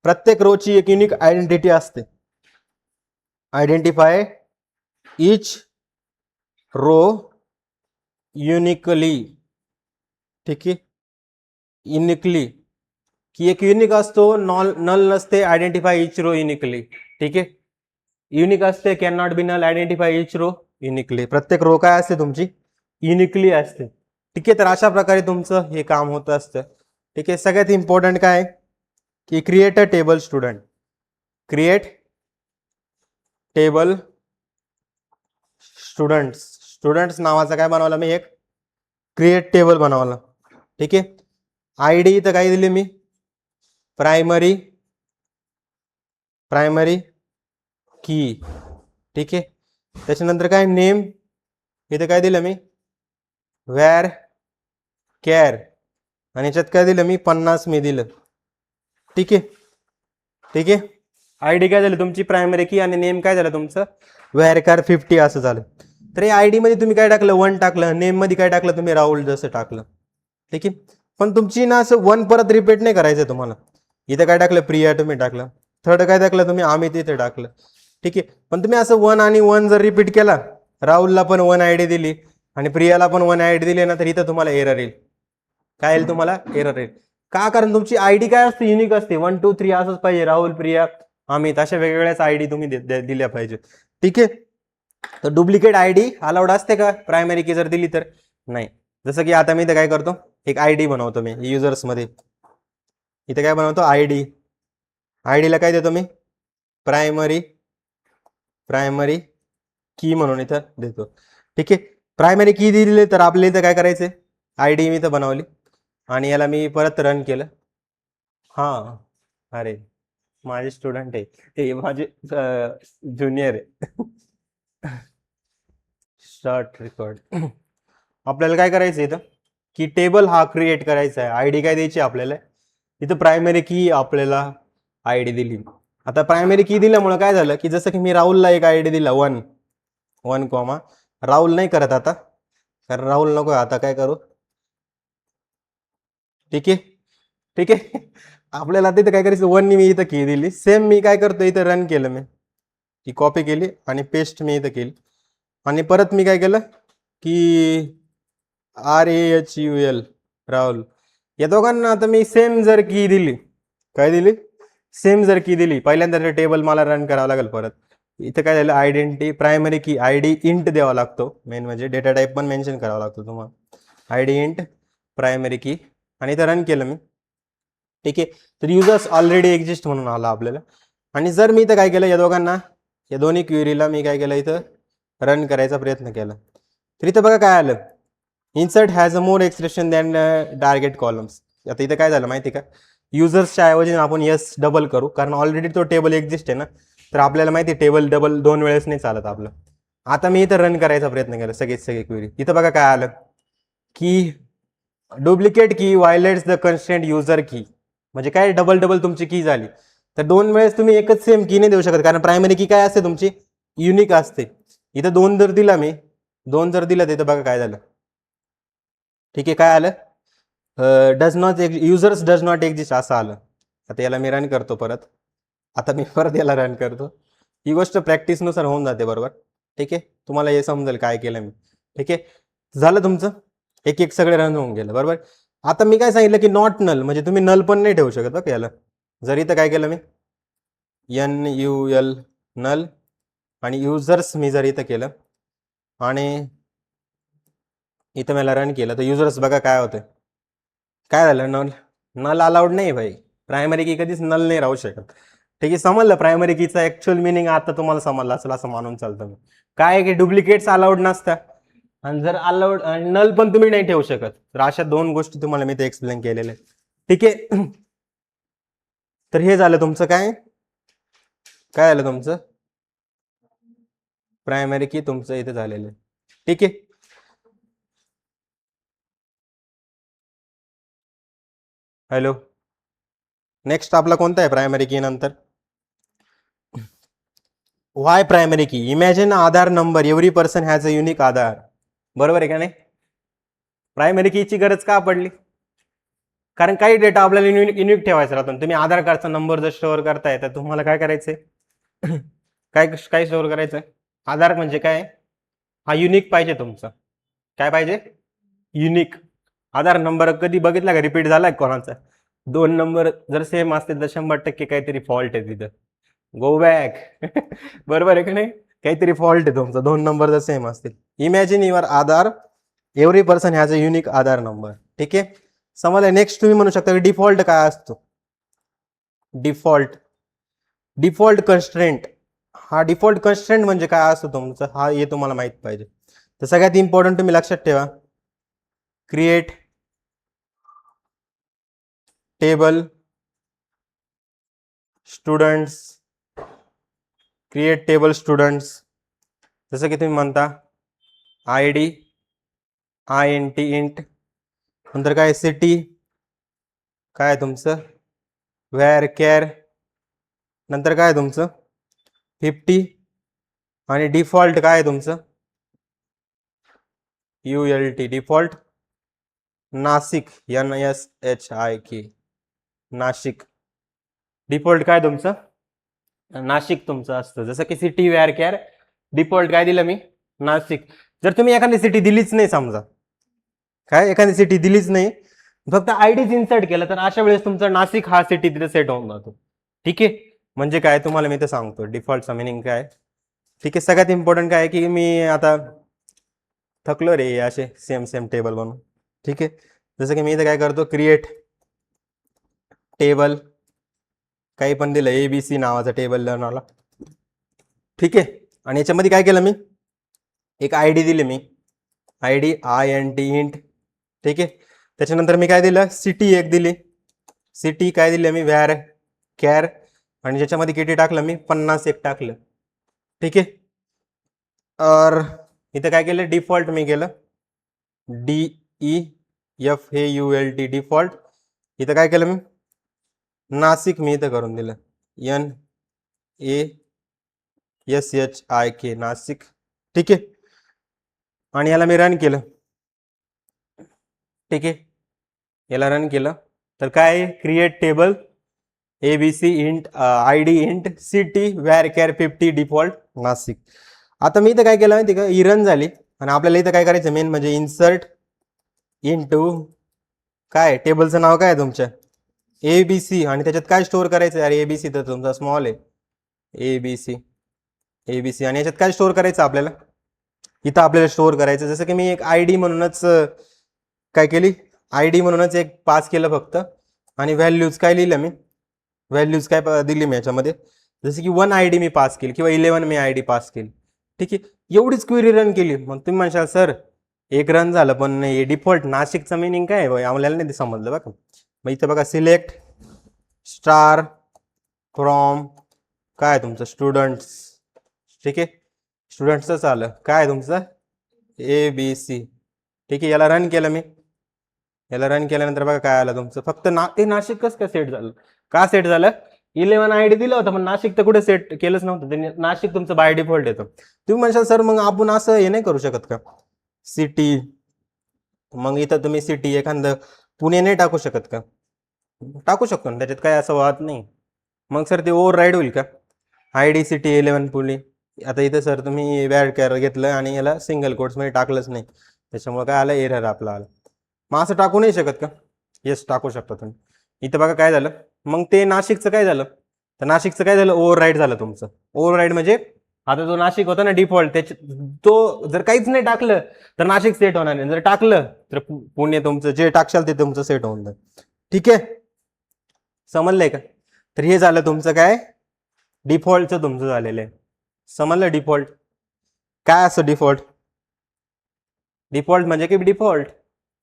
प्रत्येक रोची एक युनिक आयडेंटिटी असते. Identify each row uniquely. ठीक आहे. युनिकली की एक युनिक असतो, नल नसते. Identify each row uniquely. ठीक आहे. युनिक असते, can not be null, identify each row uniquely. प्रत्येक रो काय असते तुमची, युनिकली असते. ठीक आहे. तर अशा प्रकारे तुमचं हे काम होत असतं. ठीक आहे. सगळ्यात इम्पॉर्टंट काय की create a table student, create table students. Students नावाचा काय बनवला मी, एक क्रिएट टेबल बनवला. ठीक आहे. आयडी इथं काय दिली मी, प्रायमरी की. ठीक आहे. त्याच्यानंतर काय नेम, इथं काय दिलं मी, व्हेअर कॅर, आणि याच्यात काय दिलं मी 50 मी दिलं. ठीक आहे. ठीक आहे. आयडी काय झालं तुमची प्रायमरी की, आणि नेम काय झालं तुमचं व्हेअर कॅर 50 असं झालं. तर या आयडी मध्ये तुम्ही काय टाकलं, 1 टाकलं. नेम मध्ये काय टाकलं तुम्ही, राहुल जसं टाकलं. ठीक आहे. पण तुमची ना असं 1 परत रिपीट नाही करायचं तुम्हाला. इथं काय टाकलं, प्रिया तुम्ही टाकलं. थर्ड काय टाकलं तुम्ही, अमित इथे टाकलं. ठीक आहे. पण तुम्ही असं 1 आणि 1 जर रिपीट केला, राहुलला पण 1 आयडी दिली आणि प्रियाला पण 1 आयडी दिली ना, तर इथं तुम्हाला एरर येईल. काय येईल तुम्हाला, एरर येईल. का, कारण तुमची आयडी काय असते, युनिक असते. 1 2 3 असंच पाहिजे, राहुल प्रिया अमित अशा वेगवेगळ्याच आयडी तुम्ही दिल्या पाहिजे. ठीक आहे. तर डुप्लिकेट आयडी अलाउड असते का प्रायमरी की जर दिली तर, नाही. जसं की आता मी इथं काय करतो, एक आयडी बनवतो मी युजर्स मध्ये. इथे काय बनवतो, आयडी. आयडीला काय देतो मी, प्रायमरी की म्हणून इथं देतो. ठीक आहे. प्रायमरी की दिली तर आपल्या इथं काय करायचंय, आयडी मी इथं बनवली आणि याला मी परत रन केलं. हा, अरे माझे स्टुडंट आहे ते, माझे ज्युनियर आहे. Start record. आपल्याला काय करायचं इथं की टेबल हा क्रिएट करायचा आहे. आयडी काय द्यायची आपल्याला, इथं प्रायमरी की आपल्याला आयडी दिली. आता प्रायमरी की दिल्यामुळे काय झालं की जसं की मी राहुलला एक आयडी दिला 1 कॉमा, राहुल नाही करत आता, कारण राहुल नको आता, काय करू. ठीक आहे. ठीक आहे. आपल्याला तिथं काय करायचं, 1 मी इथं की दिली. सेम मी काय करतो, इथं रन केलं मी, ती कॉपी केली आणि पेस्ट मी इथं केली. आणि परत मी काय केलं की RAHUL राहुल, या दोघांना आता मी सेम जर की दिली, काय दिली, सेम जर की दिली, पहिल्यांदा टेबल मला रन करावं लागेल परत. इथं काय झालं, आयडेंटिटी प्रायमरी की आयडी इंट द्यावा लागतो, मेन म्हणजे डेटा टाईप पण मेन्शन करावा लागतो तुम्हाला. आयडी इंट प्रायमरी की, आणि इथं रन केलं मी. ठीक आहे. तर युजर्स ऑलरेडी एक्झिस्ट म्हणून आला आपल्याला. आणि जर मी इथं काय केलं, या दोघांना, या दोन्ही क्वेरीला मी काय केलं, इथं रन करायचा प्रयत्न केला. तर इथं बघा काय आलं, insert has a more expression than target columns. आता इथं काय झालं माहिती का, युजर्सच्या ऐवजी आपण यस डबल करू, कारण ऑलरेडी तो टेबल एक्झिस्ट आहे ना. तर आपल्याला माहिती आहे टेबल डबल 2 वेळेस नाही चालत आपलं. आता मी इथं रन करायचा प्रयत्न केला सगळे क्वेरी. इथं बघा काय आलं की डुप्लिकेट की व्हायलेट्स द कन्स्ट्रेंट युजर की. म्हणजे काय डबल डबल तुमची की झाली. तर 2 वेळेस तुम्ही एकच सेम की नाही देऊ शकत, कारण प्रायमरी की काय असते तुमची, युनिक असते. इथं 2 जर दिला मी, 2 जर दिला तर बघा काय झालं. ठीक आहे, काय आलं, does not users does not exist असं आलं. आता याला मी रन करतो परत. आता मी परत याला रन करतो. ही गोष्ट प्रॅक्टिसनुसार होऊन जाते बरोबर. ठीक आहे, तुम्हाला हे समजेल काय केलं मी. ठीक आहे, झालं तुमचं, एक एक सगळे रन होऊन गेलं बरोबर. आता मी काय सांगितलं की नॉट नल, म्हणजे तुम्ही नल पण नाही ठेवू शकत बघा याला. जर इथं काय केलं मी, NUL नल, आणि युजर्स मी जर इथं केलं आणि इथं मला रन केलं तर युजर्स बघा काय होतं, काय झालं, नल नल अलाउड नाही भाई. प्रायमरी की कधीच नल नाही राहू शकत. ठीक आहे, समजलं प्रायमरी कीचा ऍक्च्युअल मिनिंग आता तुम्हाला समजलं असेल असं मानून चालतं मी. काय आहे की डुप्लिकेट्स अलाउड नसतात, आणि जर अलाउड नल पण तुम्ही नाही ठेवू शकत. तर अशा 2 गोष्टी तुम्हाला मी ते एक्सप्लेन केलेल्या आहेत. ठीक आहे, तर हे झालं तुमचं काय, काय झालं तुमचं प्रायमरी की तुमचं इथे झालेलं आहे. ठीक आहे, हॅलो, नेक्स्ट आपला कोणता आहे प्रायमरी की नंतर, why primary key. Imagine Aadhaar number, every person has a unique Aadhaar. बरोबर आहे का नाही. प्रायमरी कीची गरज का पडली, कारण काही डेटा आपल्याला युनिक ठेवायचा राहतो. तुम्ही आधार कार्डचा नंबर जर स्टोअर करताय तर तुम्हाला काय करायचंय, काय काय स्टोअर करायचंय, आधार म्हणजे काय, हा युनिक पाहिजे तुमचा. काय पाहिजे, युनिक. आधार नंबर कधी बघितला का रिपीट झालाय कोणाचा, 2 नंबर जर सेम असतील तर 100% काहीतरी फॉल्ट आहे तिथं. Go back. बरोबर आहे का नाही, काहीतरी फॉल्ट आहे तुमचा, 2 नंबर जर सेम असतील. Imagine your Aadhaar, every person has a unique Aadhaar number. ठीक आहे, समजलं. नेक्स्ट तुम्ही म्हणू शकता की डिफॉल्ट काय असतो, डिफॉल्ट, डिफॉल्ट कन्स्ट्रेंट. हा डिफॉल्ट कन्स्ट्रेंट म्हणजे काय असतो तुमचं, हा हे तुम्हाला माहित पाहिजे. तर सगळ्यात इम्पॉर्टंट तुम्ही लक्षात ठेवा, create table students, create table students. जसं की तुम्ही म्हणता ID INT इंट, नंतर काय सिटी, काय तुमचं व्हेअर केअर, नंतर काय तुमचं 50, आणि डिफॉल्ट काय तुमचं ULT, default Nashik, NSHIK, Nashik. Default काय तुमचं नाशिक तुमचं असतं. जसं की सिटी वेअर केअर, डिफॉल्ट काय दिलं मी, नाशिक. जर तुम्ही एखादी सिटी दिलीच नाही, समजा काय एखादी सिटी दिलीच नाही, फक्त आयडीच इन्सर्ट केलं, तर अशा वेळेस तुमचा नाशिक हा सिटी तिथे सेट होऊन जातो. ठीक आहे, म्हणजे काय तुम्हाला मी ते सांगतो डिफॉल्टचा मिनिंग काय. ठीक आहे, सगळ्यात इम्पॉर्टंट काय की मी आता थकलो रे असे सेम सेम टेबल बनवून. ठीक आहे, जसं की मी इथं काय करतो, क्रिएट टेबल, काही पण दिलं ABC नावाचा टेबल बनवला. ठीक आहे, आणि याच्यामध्ये काय केलं मी, एक ID दिली मी, ID INT इंट. ठीक आहे, त्याच्यानंतर मी काय दिलं, सिटी एक दिली, सिटी काय दिली मी व्हॅर कॅर, आणि ज्याच्यामध्ये किती टाकलं मी 50 एक टाकलं. ठीक आहे, और इथं काय केलं, डिफॉल्ट मी केलं DEFAULT, डिफॉल्ट. इथं काय केलं मी, नाशिक मी इथं करून दिलं NASHIK, नाशिक. ठीक आहे, आणि याला मी रन केलं. ठीक आहे, याला रन केलं तर काय, create table ABC int ID int city where care 50 default Nashik. आता मी इथं काय केलं माहिती का, ही रन झाली, आणि आपल्याला इथं काय करायचं मेन म्हणजे इन्सर्ट इंटू काय, टेबलचं नाव काय तुमच्या ABC, आणि त्याच्यात काय स्टोअर करायचं, अरे ABC तर तुमचा स्मॉल आहे, ABC, आणि याच्यात काय स्टोअर करायचं आपल्याला, इथं आपल्याला स्टोअर करायचं. जसं की मी एक ID म्हणूनच काय केली, ID म्हणूनच एक पास केलं फक्त, आणि व्हॅल्यूज काय लिहिलं मी, व्हॅल्यूज काय दिली मी याच्यामध्ये, जसं की 1 ID मी पास केली किंवा 11 मी ID पास केली. ठीक आहे, एवढीच क्वेरी रन केली. मग तुम्ही म्हणशाल सर एक रन झालं पण हे डिफॉल्ट नाशिकचं मिनिंग काय आहे, आम्हाला नाही ते समजलं बघा. मग इथं बघा, सिलेक्ट स्टार फ्रॉम काय तुमचं स्टुडंट्स. ठीक आहे, स्टुडंट्सच आलं, काय तुमचं ABC. ठीक आहे, याला रन केलं मी, याला रन केल्यानंतर बघा काय आलं तुमचं, फक्त ते नाशिक कसं काय सेट झालं, का सेट झालं, 11 आयडी दिलं होतं पण नाशिक तर कुठे सेट केलंच नव्हतं, ते नाशिक तुमचं बाय डिफॉल्ट येतं. तुम्ही म्हणशाल सर मग आपण असं हे नाही करू शकत का, सिटी, मग इथं तुम्ही सिटी एखादं पुणे नाही टाकू शकत का, टाकू शकतो ना, त्याच्यात काय असं वाद नाही. मग सर ते ओव्हर राईड होईल का, आयडी सिटी 11 पुणे, आता इथं सर तुम्ही वॅड कॅर घेतलं आणि याला सिंगल कोट्समध्ये टाकलंच नाही, त्याच्यामुळे काय आलं, एरर आपला आला. मग असं टाकू नाही शकत का, येस टाकू शकता तुम्ही. इथं बघा काय झालं, मग ते नाशिकचं काय झालं, तर नाशिकचं काय झालं, ओव्हर राईड झालं तुमचं. ओव्हर राईड म्हणजे आता जो नाशिक होता ना डिफॉल्ट, त्याच्या तो जर काहीच नाही टाकलं तर नाशिक सेट होणार नाही, जर टाकलं तर पुणे तुमचं जे टाकशाल ते तुमचं सेट होऊन जाईल. ठीक आहे, समजलंय का. तर हे झालं तुमचं काय, डिफॉल्टचं तुमचं झालेलं आहे. समजलं डिफॉल्ट काय असं, डिफॉल्ट डिफॉल्ट म्हणजे की डिफॉल्ट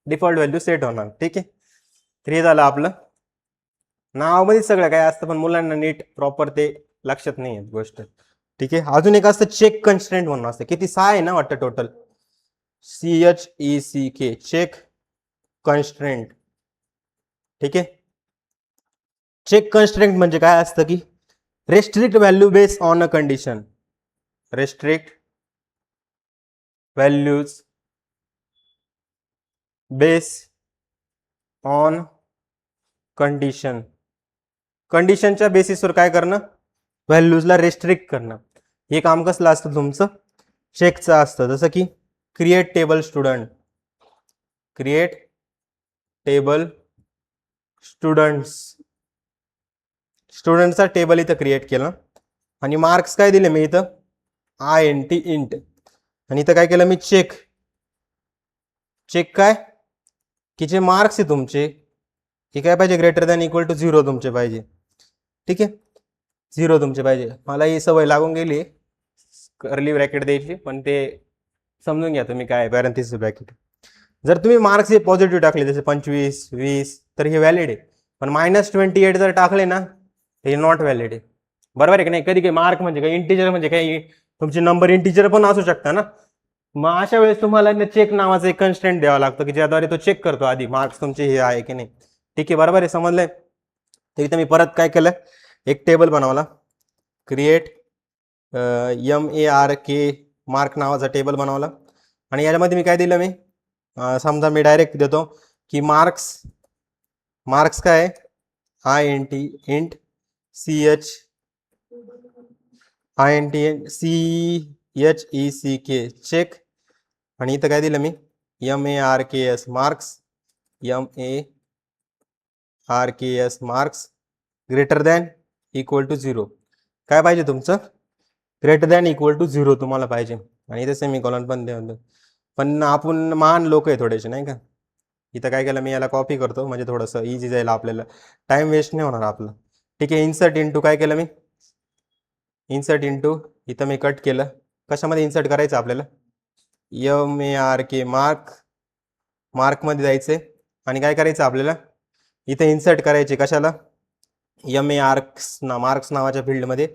व्हॅल्यू सेट होणार. ठीक आहे, तर हे झालं आपलं, नावामध्ये सगळं काय असतं पण मुलांना नीट प्रॉपर ते लक्षात नाही येत गोष्ट. ठीक आहे, अजून एक असतं चेक कन्स्ट्रेंट म्हणून असतं, किती 6 आहे ना वाटतं टोटल, CHECK, चेक कन्स्ट्रेंट. ठीक आहे, चेक कन्स्ट्रेंट म्हणजे काय असतं की restrict value base on a condition, restrict values base on condition, कंडिशनच्या बेसिसवर काय करणं, व्हॅल्यूजला रेस्ट्रिक्ट करणं. हे काम कसलं असतं तुमचं, चेकचं असतं. जसं की create table student, create table students, स्टुडंटचा टेबल इथं क्रिएट केलं आणि मार्क्स काय दिले मी इथं INT इंट, आणि इथं काय केलं मी चेक, चेक काय की जे मार्क्स आहे तुमचे हे काय पाहिजे, ग्रेटर दॅन इक्वल टू 0 तुमचे पाहिजे. ठीक आहे, 0 तुमचे पाहिजे. मला ही सवय लागून गेली कर्ली ब्रॅकेट द्यायची, पण ते समजून घ्या तुम्ही काय पॅरेंथेसिस ब्रॅकेट. जर तुम्ही मार्क्स हे पॉझिटिव्ह टाकले जसे 25 20 तर हे व्हॅलिड आहे, पण -28 जर टाकले ना हे नॉट व्हॅलिड आहे. बरोबर आहे की नाही. कधी काही मार्क म्हणजे काही इंटिजर म्हणजे काही तुमचे नंबर इंटिजर पण असू शकता ना, मग अशा वेळेस तुम्हाला चेक नावाचा एक कन्स्टंट द्यावा लागतो की ज्याद्वारे तो चेक करतो आधी मार्क्स तुमचे हे आहे की नाही. ठीक आहे, बरोबर आहे, समजलंय. तर इथं मी परत काय केलं, एक टेबल बनवला, क्रिएट MARK मार्क नावाचा टेबल बनवला आणि याच्यामध्ये मी काय दिलं, मी समजा मी डायरेक्ट देतो की मार्क्स, मार्क्स काय INT इंट CHECK चेक, आणि इथं काय दिलं मी MARKS marks, MARKS marks greater than equal to 0. काय पाहिजे तुमचं, ग्रेटर दॅन इक्वल टू 0 तुम्हाला पाहिजे, आणि इथे सेमीकॉलन पण द्या. पण आपण महान लोक आहे थोडेसे नाही का. इथं काय केलं मी, याला कॉपी करतो म्हणजे थोडंसं इझी जाईल आपल्याला, टाइम वेस्ट नाही होणार आपलं. ठीक आहे, इन्सर्ट इंटू काय केलं मी, इन्सर्ट इंटू इथं मी कट केलं, कशामध्ये इन्सर्ट करायचं आपल्याला, MARK मार्क, मार्कमध्ये जायचे आणि काय करायचं आपल्याला इथं इन्सर्ट करायचे कशाला, मार्क्स नावाच्या फील्डमध्ये,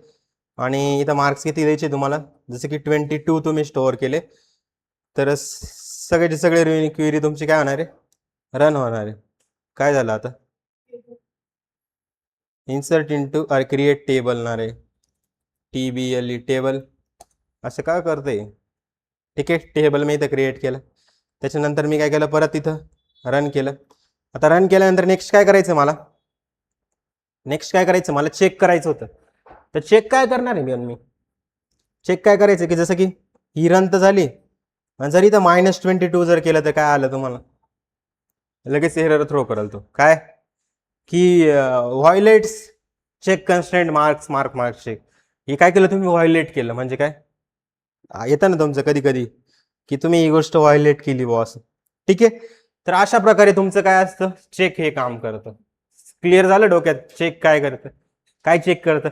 आणि इथं मार्क्स किती द्यायचे तुम्हाला, जसं की 22 तुम्ही स्टोअर केले तर सगळ्याचे सगळे क्वेरी तुमची काय होणार आहे, रन होणार आहे. काय झालं आता, इन्सर्ट इंटू क्रिएट टेबल ना रे, TBLE टेबल, असं काय करते. ठीक आहे, टेबल मी इथं क्रिएट केलं, त्याच्यानंतर मी काय केलं, परत इथं रन केलं. आता रन केल्यानंतर नेक्स्ट काय करायचं मला, नेक्स्ट काय करायचं मला, चेक करायचं होतं. तर चेक काय करणार आहे मी चेक काय करायचं की जसं की ही रन तर झाली, आणि जर इथं -22 जर केलं तर काय आलं तुम्हाला, लगेच एरर थ्रो कराल तो, काय की व्हायलेट्स चेक कन्स्ट्रेंट मार्क्स चेक. हे काय केलं तुम्ही, व्हायलेट केलं म्हणजे काय, येतं ना तुमचं कधी कधी की तुम्ही ही गोष्ट व्हायलेट केली बॉस. ठीक आहे, तर अशा प्रकारे तुमचं काय असतं, चेक हे काम करतं. क्लिअर झालं डोक्यात, चेक काय करतं, काय चेक करतं,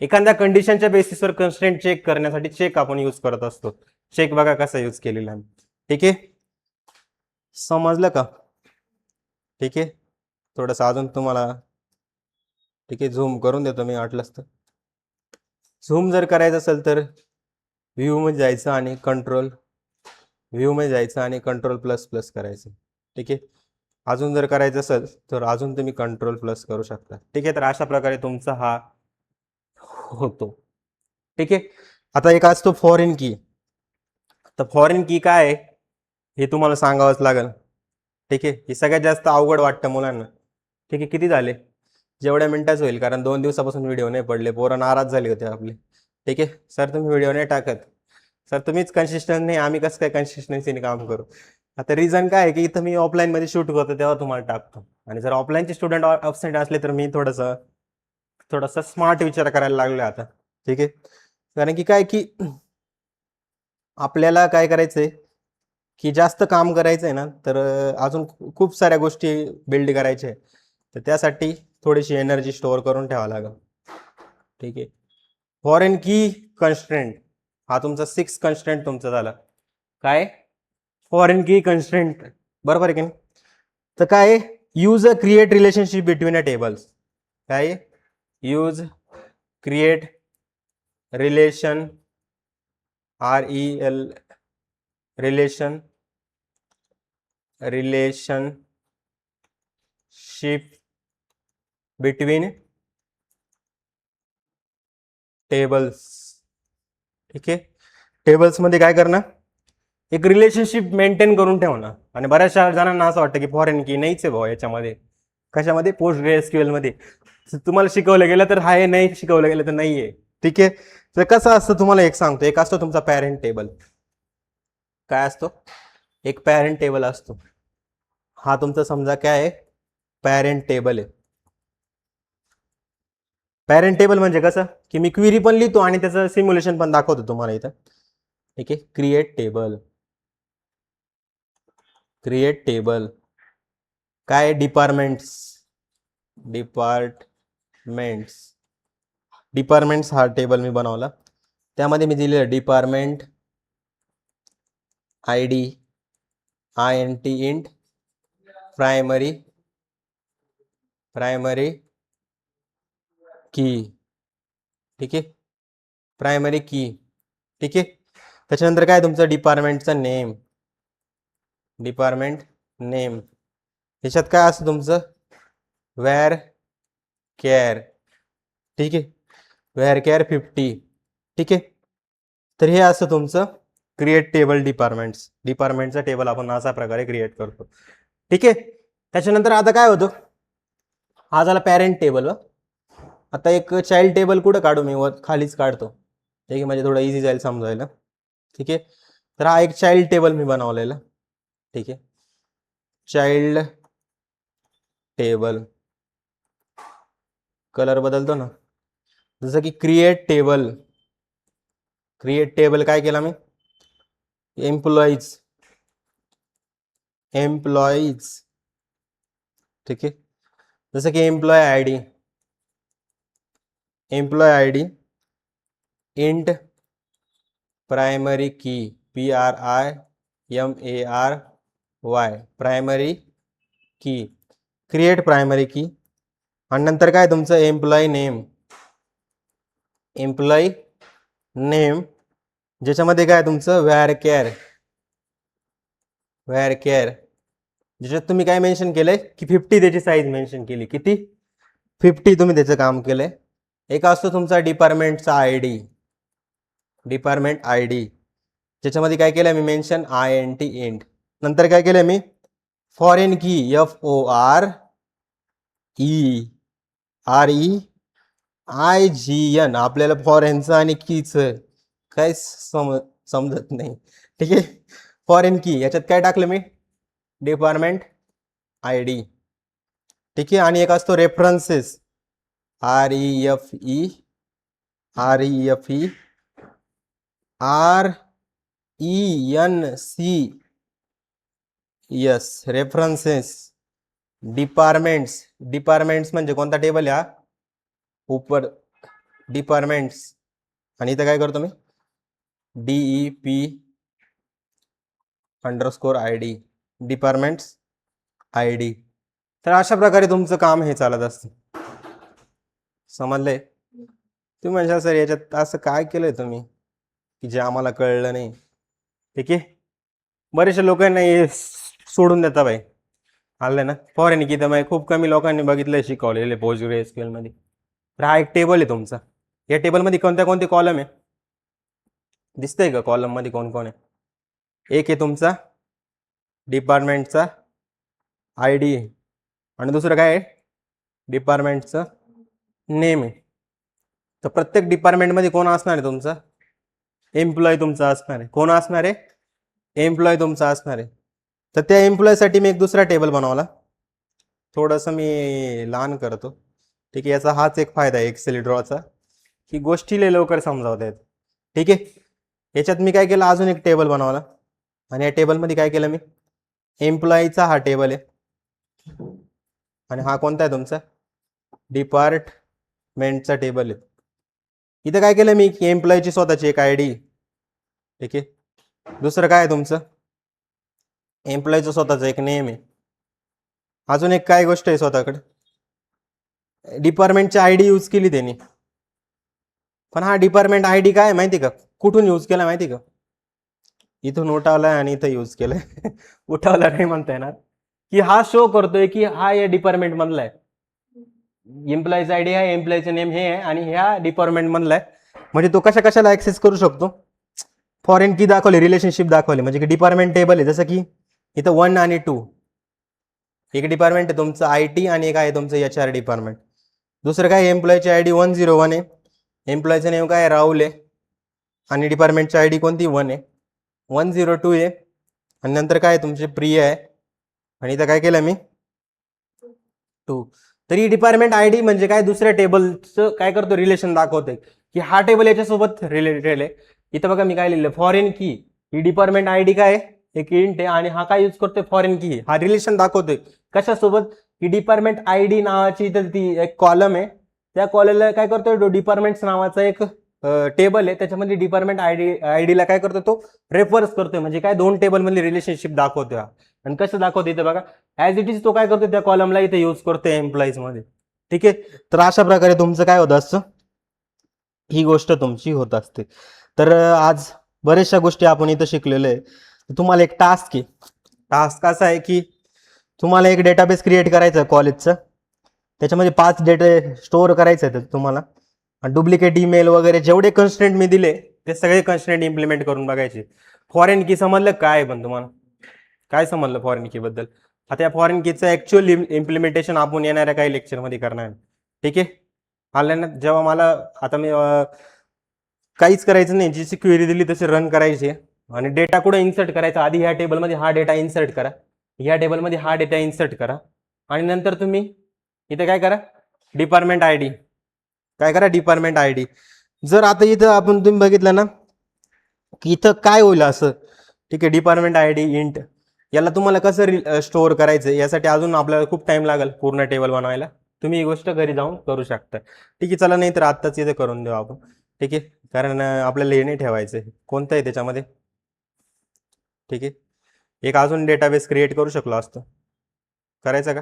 एखाद्या कंडिशनच्या बेसिसवर कन्स्ट्रेंट चेक करण्यासाठी चेक आपण यूज करत असतो. चेक बघा कसा यूज केलेला आहे. ठीक आहे, समजलं का. ठीक आहे, थोडंसं अजून तुम्हाला, ठीक आहे झूम करून देतो मी वाटलंच तर. झूम जर करायचं असेल तर व्ह्यू मध्ये जायचं आणि कंट्रोल ++ करायचं. ठीक आहे, अजून जर करायचं असेल तर अजून तुम्ही कंट्रोल प्लस करू शकता. ठीक आहे, तर अशा प्रकारे तुमचा हा होतो. ठीक आहे. आता एक असतो फॉरेन की. तर फॉरेन की काय आहे हे तुम्हाला सांगावंच लागेल. ठीक आहे, हे सगळ्यात जास्त अवघड वाटतं मुलांना. ठीक आहे, किती झाले? जेवढ्या मिनिटाच होईल, कारण 2 दिवसापासून व्हिडिओ नाही पडले, पोरं नाराज झाले होते आपले. ठीक आहे सर, तुम्ही व्हिडिओ नाही टाकत. सर तुम्हीच कन्सिस्टंट नाही, आम्ही कसं काय कन्सिस्टन्सीने काम करू? आता रिझन काय आहे की इथं मी ऑफलाईनमध्ये शूट करतो तेव्हा तुम्हाला टाकतो, आणि जर ऑफलाईनचे स्टुडंट अबसेंट असले तर मी थोडंसं स्मार्ट विचार करायला लागलो आता. ठीक आहे, कारण की काय की आपल्याला काय करायचंय की जास्त काम करायचंय ना, तर अजून खूप साऱ्या गोष्टी बिल्ड करायच्या आहे. तर त्यासाठी थोडीशी एनर्जी स्टोअर करून ठेवावं लागेल. ठीक आहे, फॉरेन की कन्स्ट्रेंट हा तुमचा 6 कन्स्ट्रेंट तुमचा झाला. काय? फॉरेन की कन्स्ट्रेंट, बरोबर आहे की नाही? तर काय? Use a create relationship between a tables. काय? Use create relation, REL, relationship between tables. ठीक आहे, टेबल्स मध्ये काय करणार? एक रिलेशनशिप मेंटेन करून ठेवणं. आणि बऱ्याचशा जणांना असं वाटतं की फॉरेन की नाहीच आहे भाऊ याच्यामध्ये. कशामध्ये? पोस्ट ग्रेस्क्यूएल मध्ये. तुम्हाला शिकवलं गेलं तर हाय, नाही शिकवलं गेलं तर नाहीये. ठीक आहे, तर कसं असतं तुम्हाला एक सांगतो. एक असतो तुमचा पॅरेंट टेबल. काय असतो? एक पॅरेंट टेबल असतो. हा तुमचा समजा काय आहे? पॅरेंट टेबल आहे. पॅरेंट टेबल म्हणजे कसं की मी क्वेरी पण लिहितो आणि त्याचं सिम्युलेशन पण दाखवतो तुम्हाला इथं. ठीक आहे, क्रिएट टेबल. क्रिएट टेबल काय? डिपार्टमेंट्स. डिपार्टमेंट्स हा टेबल मी बनवला. त्यामध्ये मी दिलेलं department ID INT int primary की. ठीक आहे, प्रायमरी की. ठीक आहे, त्याच्यानंतर काय तुमचं डिपार्टमेंटचा नेम. डिपार्टमेंट नेम ह्याच्यात काय असतं तुमचं? Varchar. ठीक आहे, वेअर केअर 50. ठीक आहे, तर हे असं तुमचं क्रिएट टेबल डिपार्टमेंटचा टेबल आपण अशा प्रकारे क्रिएट करतो. ठीक आहे, त्याच्यानंतर आता काय होतं? हा झाला पॅरेंट टेबल. आता एक चाइल्ड टेबल कुठं काढू? मी वर खालीच काढतो. ठीक आहे, म्हणजे थोडं इझी जाईल समजायला. ठीक आहे, तर हा एक चाइल्ड टेबल मी बनवलेला. ठीक आहे, चाइल्ड टेबल. कलर बदलतो ना, जसं की क्रिएट टेबल काय केला मी? एम्प्लॉईज. ठीक आहे, जसं की एम्प्लॉय आयडी इंट प्रायमरी की PRIMARY प्रायमरी की. क्रिएट प्रायमरी की. आणि नंतर काय तुमचं? एम्प्लॉई नेम ज्याच्यामध्ये काय तुमचं? वेअर केअर ज्याच्यात तुम्ही काय मेन्शन केलंय की 50 त्याची साईज मेन्शन केली. किती? 50 तुम्ही त्याचं काम केलंय. एक असतो तुमचा डिपार्टमेंट आयडी ज्याच्यामध्ये काय केलंय मी मेन्शन INT इंट. नंतर काय केलंय मी? फॉरेन की FOREIGN. आपल्याला फॉरेनचं आणि कीचं काय समजत नाही. ठीक आहे, फॉरेन की याच्यात काय टाकलं मी? Department ID. ठीक आहे, आणि एक असतो रेफरन्सेस REFE रेफरन्सेस. डिपार्टमेंट्स म्हणजे कोणता टेबल या ऊपर डिपार्टमेंट्स. आणि इथं काय करतो मी? DEP_ID departments ID. तर अशा प्रकारे तुमचं काम हे चालत असतं. समजलंय? तुम्ही म्हणजे सर याच्यात असं काय केलंय तुम्ही की जे आम्हाला कळलं नाही? ठीक आहे, बरेचसे लोकांना हे सोडून देता भाई. आलं ना. फॉरेन की तर मग खूप कमी लोकांनी बघितलंय शिकवलेले PostgreSQL मध्ये. तर हा एक टेबल आहे तुमचा. या टेबलमध्ये कोणत्या कोणते कॉलम आहे दिसतंय का? कॉलम मध्ये कोण कोण आहे? एक आहे तुमचा डिपार्टमेंटचा ID आणि दुसरं काय आहे? डिपार्टमेंटचं नेम आहे. तर प्रत्येक डिपार्टमेंटमध्ये कोण असणार आहे तुमचा? एम्प्लॉय तुमचा असणार आहे. कोण असणार आहे? एम्प्लॉय तुमचा असणार आहे. तर त्या एम्प्लॉयसाठी मी एक दुसरा टेबल बनवला. थोडंसं मी लहान करतो. ठीक आहे. याचा हाच एक फायदा आहे एक्सेल ड्रॉचा, की गोष्टी लय लवकर समजावता आहेत. ठीक आहे. याच्यात मी काय केलं, अजून एक टेबल बनवला आणि या टेबलमध्ये काय केलं मी, एम्प्लॉईचा हा टेबल आहे आणि हा कोणता आहे तुमचा? डिपार्टमेंटचा टेबल आहे. इथं काय केलं मी, की एम्प्लॉईची स्वतःची एक ID. ठीक आहे. दुसरं काय आहे तुमचं? एम्प्लॉईचं स्वतःचं एक नेम आहे. अजून एक काय गोष्ट आहे स्वतःकडे, डिपार्टमेंटची ID यूज केली त्यांनी. पण हा डिपार्टमेंट ID काय आहे माहिती का? कुठून यूज केला माहिती का? इथून उठवलाय आणि इथं यूज केलंय. उठवला नाही म्हणता येणार, की हा शो करतोय की हा या डिपार्टमेंट मधला आहे. एम्प्लॉईचा ID आहे, एम्प्लॉईचं नेम हे आहे आणि ह्या डिपार्टमेंट मधला आहे. म्हणजे तो कशा कशाला ऍक्सेस करू शकतो. फॉरेन की दाखवली, रिलेशनशिप दाखवली, म्हणजे की डिपार्टमेंट टेबल आहे. जसं की इथं 1 आणि 2, एक डिपार्टमेंट आहे तुमचं IT आणि एक आहे तुमचं HR डिपार्टमेंट. दुसरं काय, एम्प्लॉईची ID 101 आहे, एम्प्लॉईचं नेम काय राहुल आहे आणि डिपार्टमेंटची ID कोणती 1 आहे. 102 आहे आणि नंतर काय तुमचे प्रिय आहे आणि इथं काय केलं मी 2. तर ही डिपार्टमेंट ID म्हणजे काय, दुसऱ्या टेबलचं काय करतो, रिलेशन दाखवतोय की हा टेबल याच्यासोबत रिलेटेड आहे. इथं बघा मी काय लिहिलं, फॉरेन की, ही डिपार्टमेंट ID काय आहे, एक इंट आहे आणि हा काय यूज करतोय, फॉरेन की. हा रिलेशन दाखवतोय कशासोबत, की डिपार्टमेंट ID नावाची इथं ती एक कॉलम आहे, त्या कॉलमला काय करतोय, डिपार्टमेंट्स नावाचा एक टेबल आहे, त्याच्यामध्ये डिपार्टमेंट आयडीला काय करतो, तो रेफर्स करतोय. म्हणजे काय, दोन टेबल मधली रिलेशनशिप दाखवतोय. आणि कसं दाखवतोय इथं बघा, ऍज इट इज तो काय करतोय, त्या कॉलमला इथे यूज करतोय एम्प्लॉईज मध्ये. ठीक आहे. तर अशा प्रकारे तुमचं काय होत असतं, ही गोष्ट तुमची होत असते. तर आज बऱ्याचशा गोष्टी आपण इथं शिकलेलो आहे. तुम्हाला एक टास्क आहे. टास्क असा आहे की तुम्हाला एक डेटाबेस क्रिएट करायचं कॉलेजचं, त्याच्यामध्ये 5 डेटा स्टोअर करायचं आहे तुम्हाला. डुप्लिकेट ईमेल वगैरे जेवढे कन्स्ट्रेंट मी दिले ते सगळे कन्स्ट्रेंट इम्प्लिमेंट करून बघायचे. फॉरेन की समजलं काय, पण तुम्हाला काय समजलं फॉरेन की बद्दल? आता या फॉरेन कीचं ऍक्च्युअल इम्प्लिमेंटेशन आपण येणाऱ्या काही लेक्चरमध्ये करणार आहे. ठीक आहे. आलं ना. जेव्हा मला आता मी काहीच करायचं नाही, जी क्वेरी दिली तसे रन करायचे आणि डेटा कुठे इन्सर्ट करायचा, आधी ह्या टेबलमध्ये हा डेटा इन्सर्ट करा, ह्या टेबलमध्ये हा डेटा इन्सर्ट करा आणि नंतर तुम्ही इथे काय करा, डिपार्टमेंट ID काय करा, डिपार्टमेंट ID. जर आता इथं आपण तुम्ही बघितलं ना, की इथं काय होईल असं. ठीक आहे. डिपार्टमेंट ID इंट, याला तुम्हाला कसं स्टोअर करायचं यासाठी अजून आपल्याला खूप टाइम लागेल पूर्ण टेबल बनवायला. तुम्ही ही गोष्ट घरी जाऊन करू शकता. ठीक आहे. चला, नाही तर आत्ताच इथे करून देऊ आपण. ठीक आहे. कारण आपल्याला हे नाही ठेवायचं, कोणतं आहे त्याच्यामध्ये. ठीक आहे. एक अजून डेटाबेस क्रिएट करू शकलो असतो, करायचं का?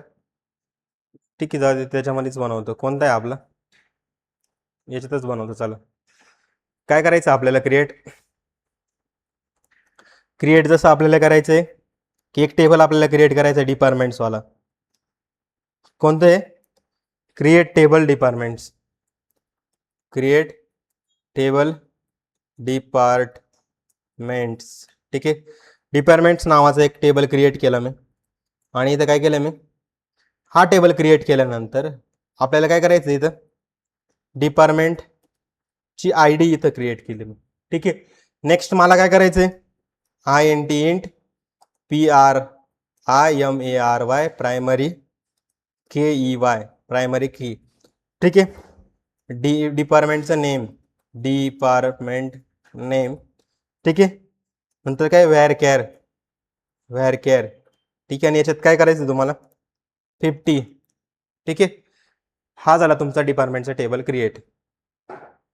ठीक आहे, जाऊ दे, त्याच्यामध्येच बनवतो. कोणता आहे आपला, याच्यातच बनवतो. चला, काय करायचं आपल्याला, क्रिएट जसं आपल्याला करायचं आहे की एक टेबल आपल्याला क्रिएट करायचं आहे डिपार्टमेंट्सवाला. कोणतं आहे, create table departments, create table departments. ठीक आहे. डिपार्टमेंट्स नावाचं एक टेबल क्रिएट केलं मी आणि इथं काय केलं मी, हा टेबल क्रिएट केल्यानंतर आपल्याला काय करायचं, इथं डिपार्टमेंटची ID इथं क्रिएट केली मी. ठीक आहे. नेक्स्ट मला काय करायचंय, int PRIMARY primary KEY primary की. ठीक आहे. डिपार्टमेंटचं नेम, डिपार्टमेंट नेम. ठीक आहे. नंतर काय, व्हेअर केअर. ठीक आहे. आणि याच्यात काय करायचं तुम्हाला, 50. ठीक आहे. हा झाला तुमचा डिपार्टमेंटचा टेबल क्रिएट.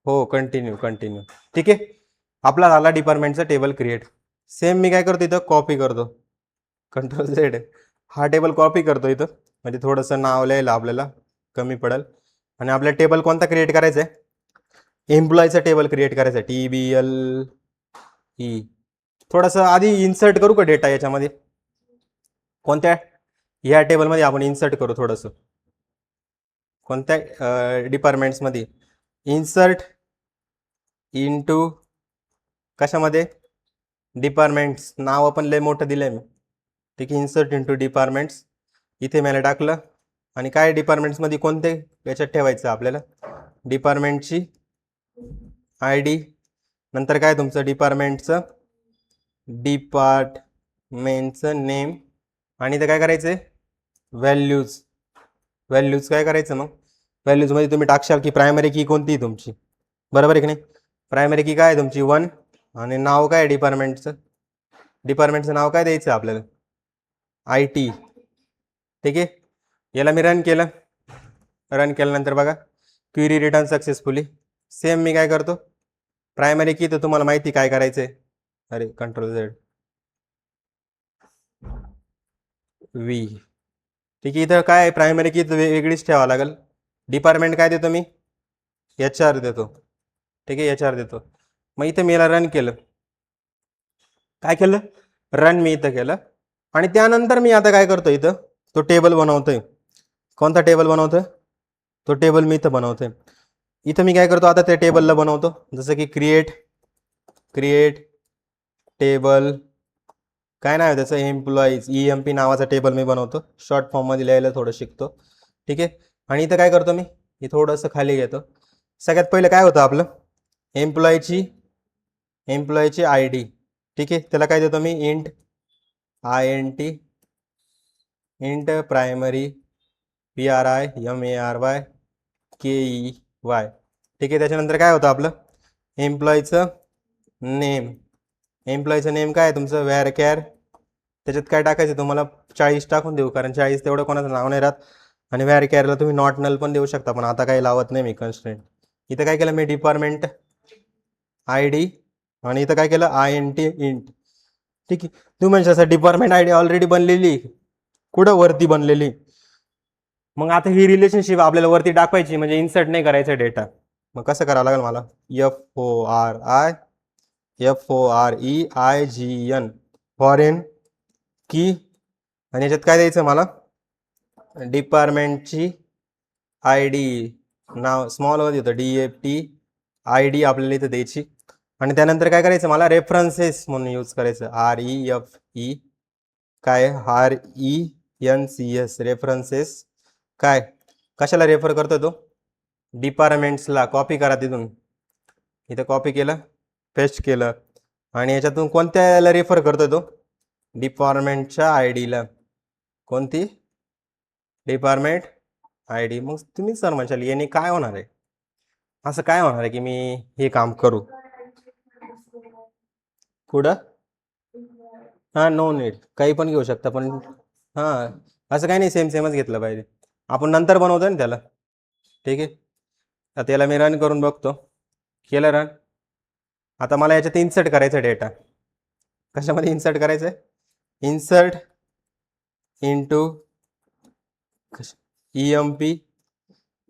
हो, कंटिन्यू. ठीक आहे. आपला झाला डिपार्टमेंटचा टेबल क्रिएट. सेम मी काय करतो, इथं कॉपी करतो, Ctrl+Z. हा टेबल कॉपी करतो इथं, म्हणजे थोडंसं नाव लिहायला आपल्याला कमी पडेल. आणि आपल्या टेबल कोणता क्रिएट करायचा आहे, एम्प्लॉईचा टेबल क्रिएट करायचा आहे, TBLE. थोडंसं आधी इन्सर्ट करू का डेटा याच्यामध्ये, कोणत्या ह्या टेबलमध्ये आपण इन्सर्ट करू थोडंसं. कोणत्या डिपार्टमेंट्समध्ये? इन्सर्ट इनटू कशामध्ये? डिपार्टमेंट्स. नाव आपण लय मोठं दिलंय मी. ठीक आहे, इन्सर्ट इनटू डिपार्टमेंट्स इथे मला टाकलं. आणि काय डिपार्टमेंट्समध्ये कोणते याच्यात ठेवायचं आपल्याला? डिपार्टमेंटची आय डी, नंतर काय तुमचं डिपार्टमेंटचं नेम, आणि इथं काय करायचं? व्हॅल्यूज. व्हॅल्यूज काय करायचं मग? व्हॅल्यूजमध्ये तुम्ही टाकशाल की प्रायमरी की कोणती तुमची, बरोबर आहे की नाही? प्रायमरी की काय आहे तुमची? 1. आणि नाव काय डिपार्टमेंटचं? डिपार्टमेंटचं नाव काय द्यायचं आपल्याला? IT. ठीक आहे, याला मी रन केलं. रन केल्यानंतर बघा क्वेरी रिटर्न सक्सेसफुली. सेम मी काय करतो? प्रायमरी की तर तुम्हाला माहिती काय करायचंय. अरे Ctrl+Z V. ठीक आहे, इथं काय प्रायमरी की वेगळीच ठेवावं लागेल. डिपार्टमेंट काय देतो मी? HR देतो. ठीक आहे, HR देतो. मग इथं मी याला रन केलं. काय केलं? रन मी इथं केलं. आणि त्यानंतर मी आता काय करतो? इथं तो टेबल बनवतोय. कोणता टेबल बनवतोय? तो टेबल मी इथं बनवतोय. इथं मी काय करतो? आता त्या टेबलला बनवतो. जसं की क्रिएट टेबल, काय नाव आहे त्याचं? एम्प्लॉईज. EMP नावाचा टेबल मी बनवतो. शॉर्ट फॉर्ममध्ये लिहायला थोडं शिकतो. ठीक आहे, आणि इथं काय करतो मी? हे थोडंसं खाली घेतो. सगळ्यात पहिलं काय होतं आपलं? एम्प्लॉईची ID. ठीक आहे, त्याला काय देतो मी? Int primary PRIMARY KEY. ठीक आहे, त्याच्यानंतर काय होतं आपलं? एम्प्लॉईचं नेम काय आहे तुमचं? VARCHAR. त्याच्यात काय टाकायचं तुम्हाला? 40 टाकून देऊ, कारण 40 तेवढं कोणाचं नाव नाही राहत. आणि VARCHARला तुम्ही नॉट नल पण देऊ शकता, पण आता काही लावत नाही मी कन्स्ट्रेंट. इथं काय केलं मी? डिपार्टमेंट ID, आणि इथं काय केलं? INT. ठीक आहे, तुम्ही म्हणजे डिपार्टमेंट ID ऑलरेडी बनलेली, कुठं? वरती बनलेली. मग आता ही रिलेशनशिप आपल्याला वरती दाखवायची, म्हणजे इन्सर्ट नाही करायचं डेटा. मग कसं करावं लागेल मला? FOREIGN फॉरेन की, आणि याच्यात काय द्यायचं मला? डिपार्टमेंटची ID नाव स्मॉल मध्ये होतं, DFT ID आपल्याला इथं द्यायची. आणि त्यानंतर काय करायचं मला? रेफरन्सेस म्हणून यूज करायचं. REFE काय? RENCS. रेफरन्सेस काय? कशाला रेफर करतो तो? डिपार्टमेंट्सला. कॉपी करा तिथून, इथं कॉपी केलं, पेस्ट केलं. आणि याच्यातून कोणत्याला रेफर करतो तो? डिपार्टमेंटच्या IDला. कोणती? Department ID. मग तुम्ही सर म्हणशाल याने काय होणार आहे? असं काय होणार आहे की मी हे काम करू? कुठं? हां, नो नीड, काही पण घेऊ शकता, पण हां असं काही नाही, सेमच घेतलं पाहिजे. आपण नंतर बनवतोय ना त्याला. ठीक आहे, आता त्याला मी रन करून बघतो. केलं रन. आता मला याच्यात इन्सर्ट करायचं डेटा. कशामध्ये इन्सर्ट करायचं आहे? इन्सर्ट इनटू EMP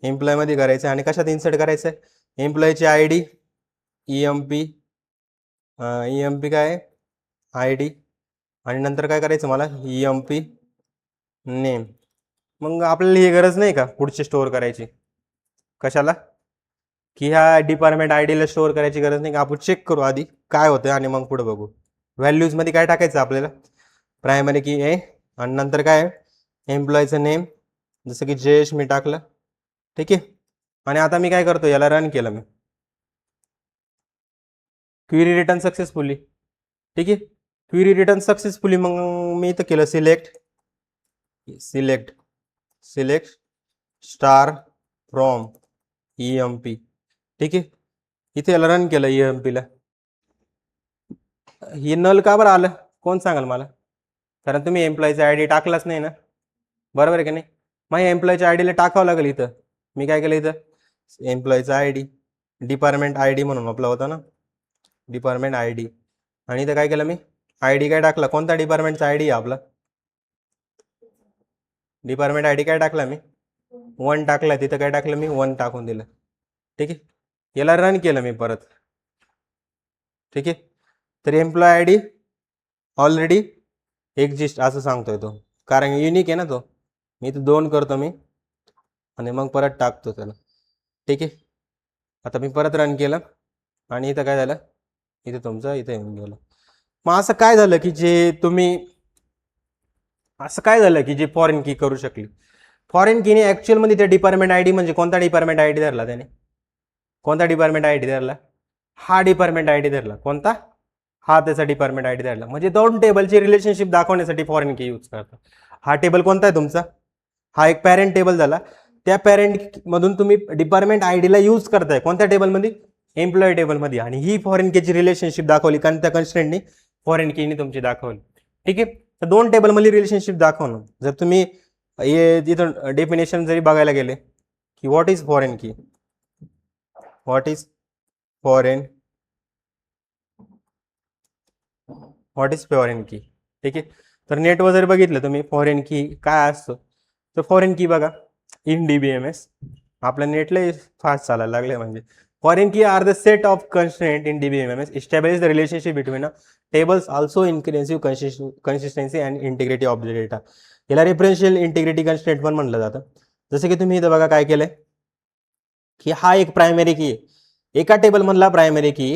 एम्प्लॉयमध्ये करायचं. आणि कशात इन्सर्ट करायचं आहे? एम्प्लॉयची ID EMP काय ID, आणि नंतर काय करायचं मला? EMP name. मग आपल्याला ही गरज नाही का पुढची स्टोअर करायची? कशाला? की ह्या डिपार्टमेंट IDला स्टोअर करायची गरज नाही का? आपण चेक करू आधी काय होतं, आणि मग पुढे बघू. व्हॅल्यूजमध्ये काय टाकायचं आपल्याला? प्रायमरी की A, आणि नंतर काय? एम्प्लॉयचं नेम, जसं की जयेश मी टाकलं. ठीक आहे, आणि आता मी काय करतो? याला रन केलं मी. Query return successfully. ठीक आहे, क्वेरी रिटर्न सक्सेसफुली. मग मी इथं केलं सिलेक्ट स्टार फ्रॉम EMP. ठीक आहे, इथे याला रन केलं EMPला. हे नल का बरं आलं? कोण सांगाल मला? कारण तुम्ही एम्प्लॉयचा ID टाकलाच नाही ना, बरोबर आहे की नाही? मग एम्प्लॉयच्या IDला टाकावं लागेल. इथं मी काय केलं? इथं एम्प्लॉयचा ID डिपार्टमेंट ID म्हणून आपला होता ना, डिपार्टमेंट ID. आणि इथं काय केलं मी? ID काय टाकला? कोणता डिपार्टमेंटचा ID आहे आपला? डिपार्टमेंट ID काय टाकला मी? 1 टाकला. तिथं काय टाकलं मी? 1 टाकून दिलं. ठीक आहे, याला रन केलं मी परत. ठीक आहे, तर एम्प्लॉय ID ऑलरेडी एक्झिस्ट असं सांगतोय तो. कारण युनिक आहे ना तो. मी इथं 2 करतो मी आणि मग परत टाकतो त्याला. ठीक आहे. आता मी परत रन केलं आणि इथं काय झालं, इथे तुमचं इथे येऊन गेलं. मग असं काय झालं की जे फॉरेन की करू शकली. फॉरेन कीने ॲक्च्युअलमध्ये ते डिपार्टमेंट आय डी म्हणजे कोणता डिपार्टमेंट आय डी धरला त्याने, कोणता डिपार्टमेंट आय डी धरला, हा डिपार्टमेंट आय डी धरला. कोणता, हा त्याचा डिपार्टमेंट आय डी धरला. म्हणजे 2 टेबलची रिलेशनशिप दाखवण्यासाठी फॉरेन की यूज करतात. हा टेबल कोणता आहे तुमचा, हा एक पॅरेंट टेबल झाला. त्या पॅरेंट मधून तुम्ही डिपार्टमेंट आय डीला यूज करताय कोणत्या टेबलमध्ये, एम्प्लॉई टेबलमध्ये. आणि ही फॉरेन कीची रिलेशनशिप दाखवली कारण त्या कन्स्ट्रेंटनी फॉरेन कीने तुमची दाखवली. ठीक आहे. तर 2 टेबलमध्ये रिलेशनशिप दाखवणं. जर तुम्ही इथं डेफिनेशन जरी बघायला गेले की व्हॉट इज फॉरेन की, व्हॉट इज फॉरेन की. ठीक आहे. तर नेटवर जर बघितलं तुम्ही फॉरेन की काय असतं, तर फॉरेन की बघा इन DBMS. आपलं नेटला फास्ट चालायला लागले. म्हणजे foreign key are the set of constraint in DBMS establish the relationship between tables also increases consistency and integrity of the data. याला रेफरन्शियल इंटिग्रिटी कन्स्ट्रेंट पण म्हटलं जातं. जसं की तुम्ही इथं बघा काय केलंय की हा एक प्रायमरी की आहे, एका टेबल मधला प्रायमरी की.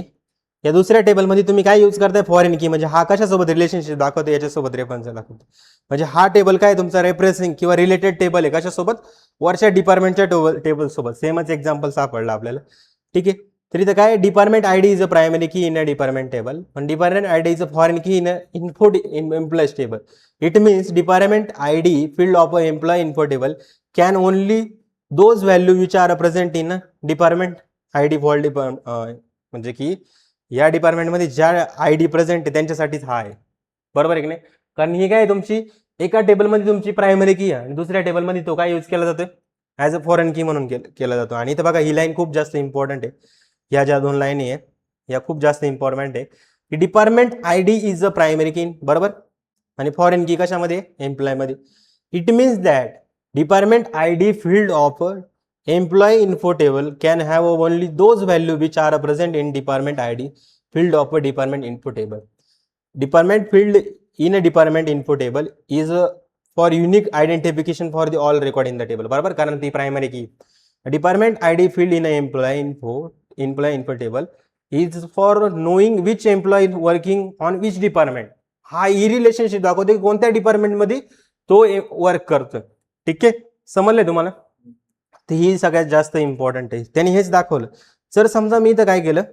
या दुसऱ्या टेबलमध्ये तुम्ही काय यूज करताय, फॉरेन की. म्हणजे हा कशासोबत रिलेशनशिप दाखवतो, याच्यासोबत रेफरन्स दाखवतो. म्हणजे हा टेबल काय तुमचा रेफरन्सिंग किंवा रिलेटेड टेबल आहे कशासोबत, वरच्या डिपार्टमेंटच्या टेबल सोबत. सेमच एक्झाम्पल सापडला आपल्याला. ठीक आहे. तर इथं काय department ID is a primary key in a department table, पण department ID is a foreign key in info employees table. It means department ID field of a employee info table can only those value which are present in department ID for म्हणजे की या डिपार्टमेंटमध्ये ज्या ID present आहे त्यांच्यासाठीच हा आहे. बरोबर आहे की नाही. कारण ही काय तुमची एका टेबलमध्ये तुमची प्रायमरी की आहे आणि दुसऱ्या टेबलमध्ये तो काय यूज केला जातो, ॲज अ फॉरेन की म्हणून केला जातो. आणि इथं बघा ही लाईन खूप जास्त इम्पॉर्टंट आहे. या ज्या 2 लाईनी आहे या खूप जास्त इम्पॉर्टंट आहे की department ID is a primary key, बरोबर. आणि फॉरेन की कशामध्ये, एम्प्लॉयमध्ये. It means that department ID field of employee info table can have only those value which are present in department id field of a department info table. Department field in a department info table is for unique identification for the all record in the table. बरोबर, कारण ती primary key. Department ID field in employ info table is for knowing which employ working on which department. हा ही relationship दाखवते कोणत्या डिपार्टमेंटमध्ये तो work करतो. ठीक आहे, समजलंय तुम्हाला. तर ही सगळ्यात जास्त इम्पॉर्टंट आहे. त्यांनी हेच दाखवलं. जर समजा मी इथं काय केलं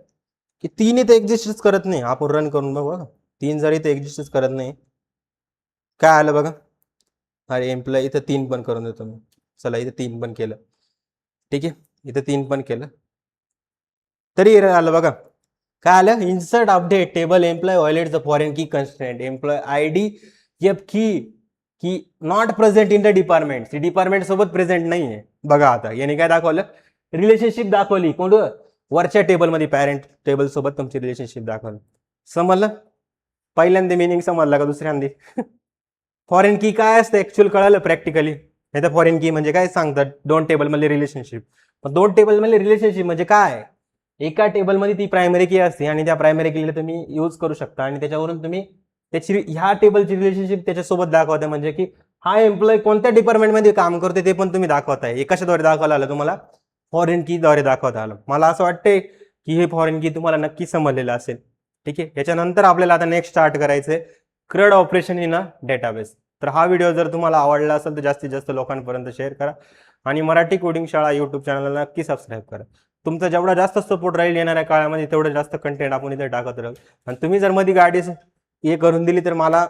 की 3 इथं एक्झिस्टच करत नाही, आपण रन करून बघू. 3 जर इथं एक्झिस्टच करत नाही, काय आलं बघा. अरे एम्प्लॉय इथं 3 पण करून देतो मी. चला इथं 3 पण केलं. ठीक आहे, इथं 3 पण केलं तरी आलं बघा. काय आलं, insert update table employ violate the foreign key constraint employ ID F key not present in the department. ती डिपार्टमेंट सोबत प्रेझेंट नाहीये. बघा आता याने काय दाखवलं, रिलेशनशिप दाखवली कोण, वरच्या टेबलमध्ये पॅरेंट टेबल सोबत तुमची रिलेशनशिप दाखवली. समजलं, पहिल्यांदा मिनिंग समजला का दुसऱ्यांदा. फॉरेन की काय असतं ऍक्च्युअल कळालं प्रॅक्टिकली. नाही तर फॉरेन की म्हणजे काय सांगतात, 2 टेबलमधली रिलेशनशिप. पण 2 टेबलमधली रिलेशनशिप म्हणजे काय, एका टेबलमध्ये ती प्रायमरी की असते आणि त्या प्रायमरी कीला तुम्ही यूज करू शकता आणि त्याच्यावरून तुम्ही त्याची ह्या टेबलची रिलेशनशिप त्याच्यासोबत दाखवताय. म्हणजे की हा एम्प्लॉय कोणत्या डिपार्टमेंटमध्ये काम करते ते पण तुम्ही दाखवताय. हे कशाद्वारे दाखवलं आलं तुम्हाला, फॉरेन की द्वारे दाखवता आलं. मला असं वाटतंय की हे फॉरेन की तुम्हाला नक्की समजलेलं असेल. ठीक आहे, याच्यानंतर आपल्याला आता नेक्स्ट स्टार्ट करायचंय CRUD operation in a database. तर हा व्हिडिओ जर तुम्हाला आवडला असेल तर जास्तीत जास्त लोकांपर्यंत शेअर करा आणि मराठी कोडिंग शाळा युट्यूब चॅनलला नक्की सबस्क्राईब करा. तुमचा जेवढा जास्त सपोर्ट राहील येणाऱ्या काळामध्ये तेवढं जास्त कंटेंट आपण इथे टाकत राहू. आणि तुम्ही जर मध्ये गाडी हे करून दिली तर मला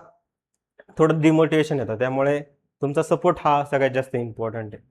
थोडं डिमोटिवेशन येतं. त्यामुळे तुमचा सपोर्ट हा सगळ्यात जास्त इम्पॉर्टंट आहे.